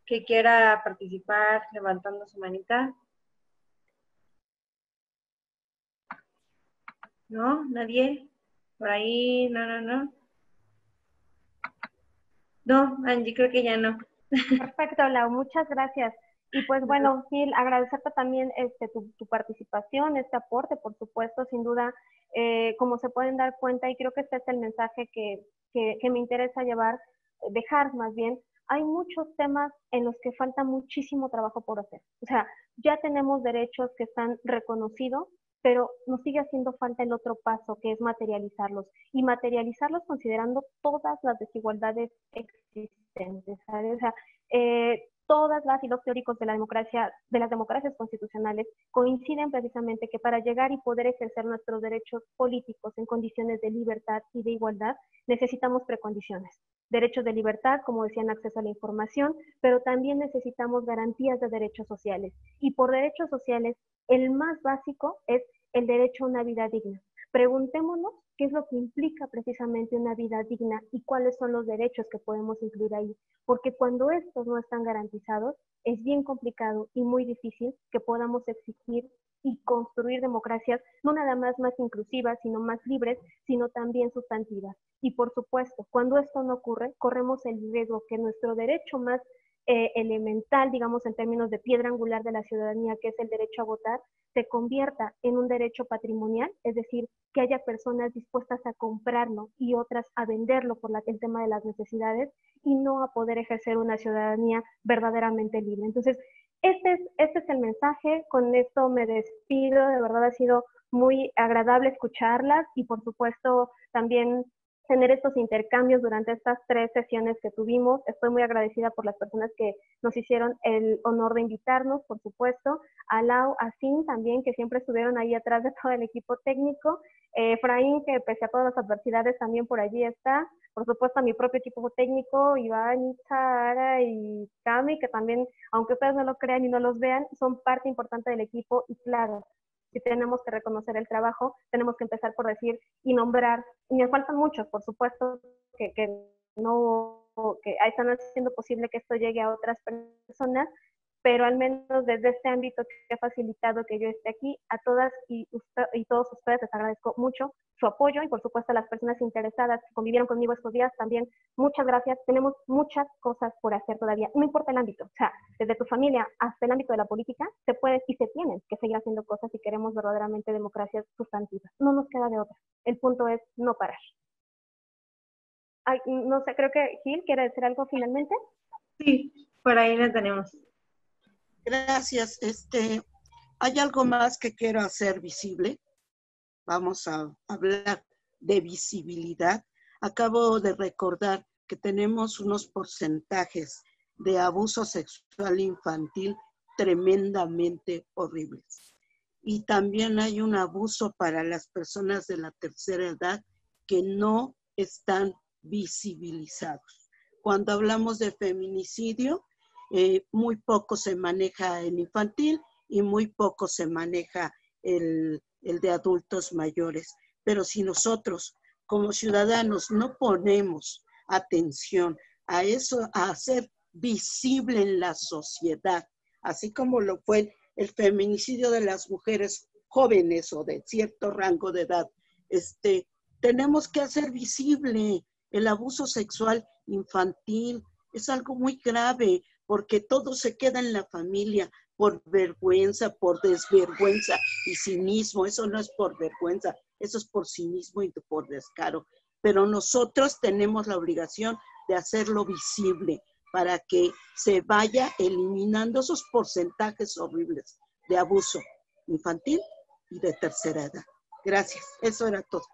que quiera participar levantando su manita? ¿No? ¿Nadie? ¿Por ahí? No. No, Angie, creo que ya no. Perfecto, Lau, muchas gracias. Y pues bueno, Gil, agradecerte también tu participación, este aporte, por supuesto, sin duda, como se pueden dar cuenta, y creo que este es el mensaje que me interesa dejar más bien, hay muchos temas en los que falta muchísimo trabajo por hacer. O sea, ya tenemos derechos que están reconocidos, pero nos sigue haciendo falta el otro paso, que es materializarlos, y materializarlos considerando todas las desigualdades existentes, ¿sabes? O sea, todas las y los teóricos de la democracia, de las democracias constitucionales, coinciden precisamente que para llegar y poder ejercer nuestros derechos políticos en condiciones de libertad y de igualdad, necesitamos precondiciones. Derechos de libertad, como decían, acceso a la información, pero también necesitamos garantías de derechos sociales. Y por derechos sociales, el más básico es el derecho a una vida digna. Preguntémonos qué es lo que implica precisamente una vida digna y cuáles son los derechos que podemos incluir ahí. Porque cuando estos no están garantizados, es bien complicado y muy difícil que podamos exigir y construir democracias no nada más inclusivas, sino más libres, sino también sustantivas. Y por supuesto, cuando esto no ocurre, corremos el riesgo que nuestro derecho más elemental, digamos en términos de piedra angular de la ciudadanía, que es el derecho a votar, se convierta en un derecho patrimonial, es decir, que haya personas dispuestas a comprarlo y otras a venderlo por el tema de las necesidades y no a poder ejercer una ciudadanía verdaderamente libre. Entonces, este es el mensaje. Con esto me despido. De verdad ha sido muy agradable escucharlas y por supuesto también tener estos intercambios durante estas 3 sesiones que tuvimos. Estoy muy agradecida por las personas que nos hicieron el honor de invitarnos, por supuesto, a Lau, a Sin también, que siempre estuvieron ahí atrás de todo el equipo técnico, Efraín, que pese a todas las adversidades también por allí está, por supuesto a mi propio equipo técnico, Iván, Sara y Cami, que también, aunque ustedes no lo crean y no los vean, son parte importante del equipo. Y claro, si tenemos que reconocer el trabajo, tenemos que empezar por decir y nombrar, y me faltan muchos, por supuesto, que están haciendo posible que esto llegue a otras personas, pero al menos desde este ámbito que ha facilitado que yo esté aquí, a todas y todos ustedes les agradezco mucho su apoyo, y por supuesto a las personas interesadas que convivieron conmigo estos días también, muchas gracias. Tenemos muchas cosas por hacer todavía, no importa el ámbito, o sea, desde tu familia hasta el ámbito de la política, se puede y se tienen que seguir haciendo cosas si queremos verdaderamente democracias sustantivas. No nos queda de otra. El punto es no parar. Ay, no sé, creo que Gil quiere decir algo finalmente. Sí, por ahí la tenemos. Gracias. Hay algo más que quiero hacer visible. Vamos a hablar de visibilidad. Acabo de recordar que tenemos unos porcentajes de abuso sexual infantil tremendamente horribles. Y también hay un abuso para las personas de la tercera edad que no están visibilizados. Cuando hablamos de feminicidio, muy poco se maneja el infantil y muy poco se maneja el de adultos mayores. Pero si nosotros como ciudadanos no ponemos atención a eso, a hacer visible en la sociedad, así como lo fue el feminicidio de las mujeres jóvenes o de cierto rango de edad, tenemos que hacer visible el abuso sexual infantil. Es algo muy grave, porque todo se queda en la familia por vergüenza, por desvergüenza y cinismo. Eso no es por vergüenza, eso es por cinismo y por descaro. Pero nosotros tenemos la obligación de hacerlo visible para que se vaya eliminando esos porcentajes horribles de abuso infantil y de tercera edad. Gracias, eso era todo.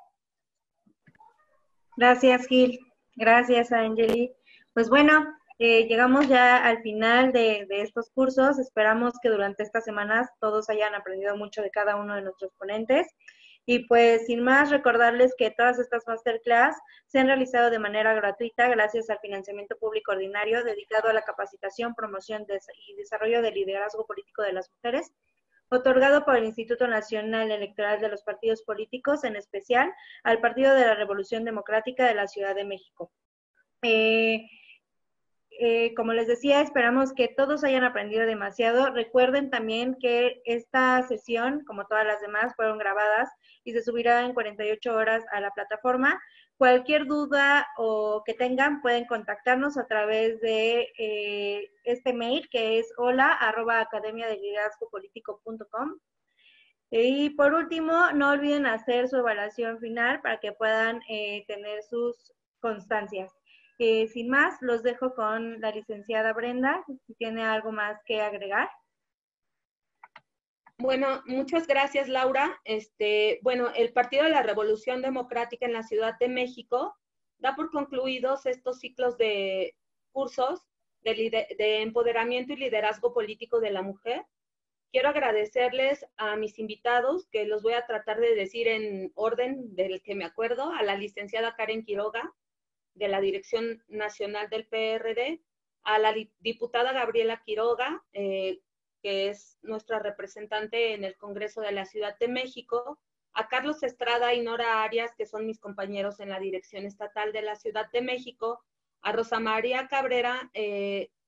Gracias, Gil. Gracias, Angeli. Pues bueno, llegamos ya al final de estos cursos. Esperamos que durante estas semanas todos hayan aprendido mucho de cada uno de nuestros ponentes. Y pues sin más, recordarles que todas estas masterclass se han realizado de manera gratuita gracias al financiamiento público ordinario dedicado a la capacitación, promoción y desarrollo del liderazgo político de las mujeres, otorgado por el Instituto Nacional Electoral de los Partidos Políticos, en especial al Partido de la Revolución Democrática de la Ciudad de México. Como les decía, esperamos que todos hayan aprendido demasiado. Recuerden también que esta sesión, como todas las demás, fueron grabadas y se subirá en 48 horas a la plataforma. Cualquier duda o que tengan, pueden contactarnos a través de este mail, que es hola@academiadelliderazgopolitico.com. Y por último, no olviden hacer su evaluación final para que puedan tener sus constancias. Sin más, los dejo con la licenciada Brenda, si tiene algo más que agregar. Bueno, muchas gracias, Laura. Bueno, el Partido de la Revolución Democrática en la Ciudad de México da por concluidos estos ciclos de cursos de empoderamiento y liderazgo político de la mujer. Quiero agradecerles a mis invitados, que los voy a tratar de decir en orden del que me acuerdo, a la licenciada Karen Quiroga, de la Dirección Nacional del PRD, a la diputada Gabriela Quiroga, que es nuestra representante en el Congreso de la Ciudad de México, a Carlos Estrada y Nora Arias, que son mis compañeros en la Dirección Estatal de la Ciudad de México, a Rosa María Cabrera,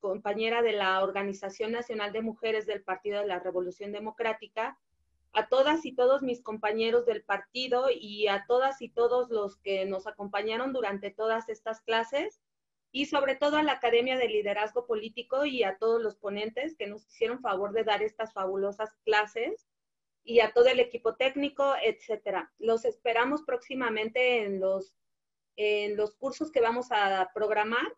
compañera de la Organización Nacional de Mujeres del Partido de la Revolución Democrática, a todas y todos mis compañeros del partido y a todas y todos los que nos acompañaron durante todas estas clases, y sobre todo a la Academia de Liderazgo Político y a todos los ponentes que nos hicieron favor de dar estas fabulosas clases, y a todo el equipo técnico, etcétera. Los esperamos próximamente en los cursos que vamos a programar.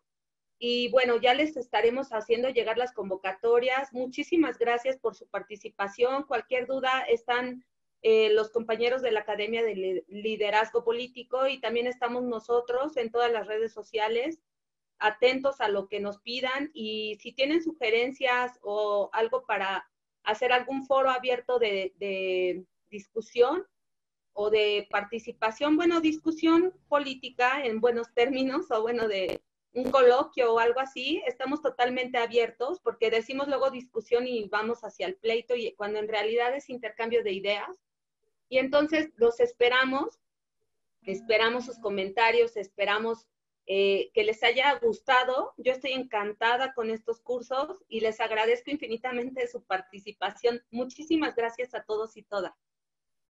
Y bueno, ya les estaremos haciendo llegar las convocatorias. Muchísimas gracias por su participación. Cualquier duda están los compañeros de la Academia de Liderazgo Político, y también estamos nosotros en todas las redes sociales, atentos a lo que nos pidan, y si tienen sugerencias o algo para hacer algún foro abierto de discusión o de participación, bueno, discusión política en buenos términos, o bueno, de un coloquio o algo así, estamos totalmente abiertos, porque decimos luego discusión y vamos hacia el pleito, y cuando en realidad es intercambio de ideas. Y entonces los esperamos sus comentarios, esperamos que les haya gustado. Yo estoy encantada con estos cursos y les agradezco infinitamente su participación. Muchísimas gracias a todos y todas.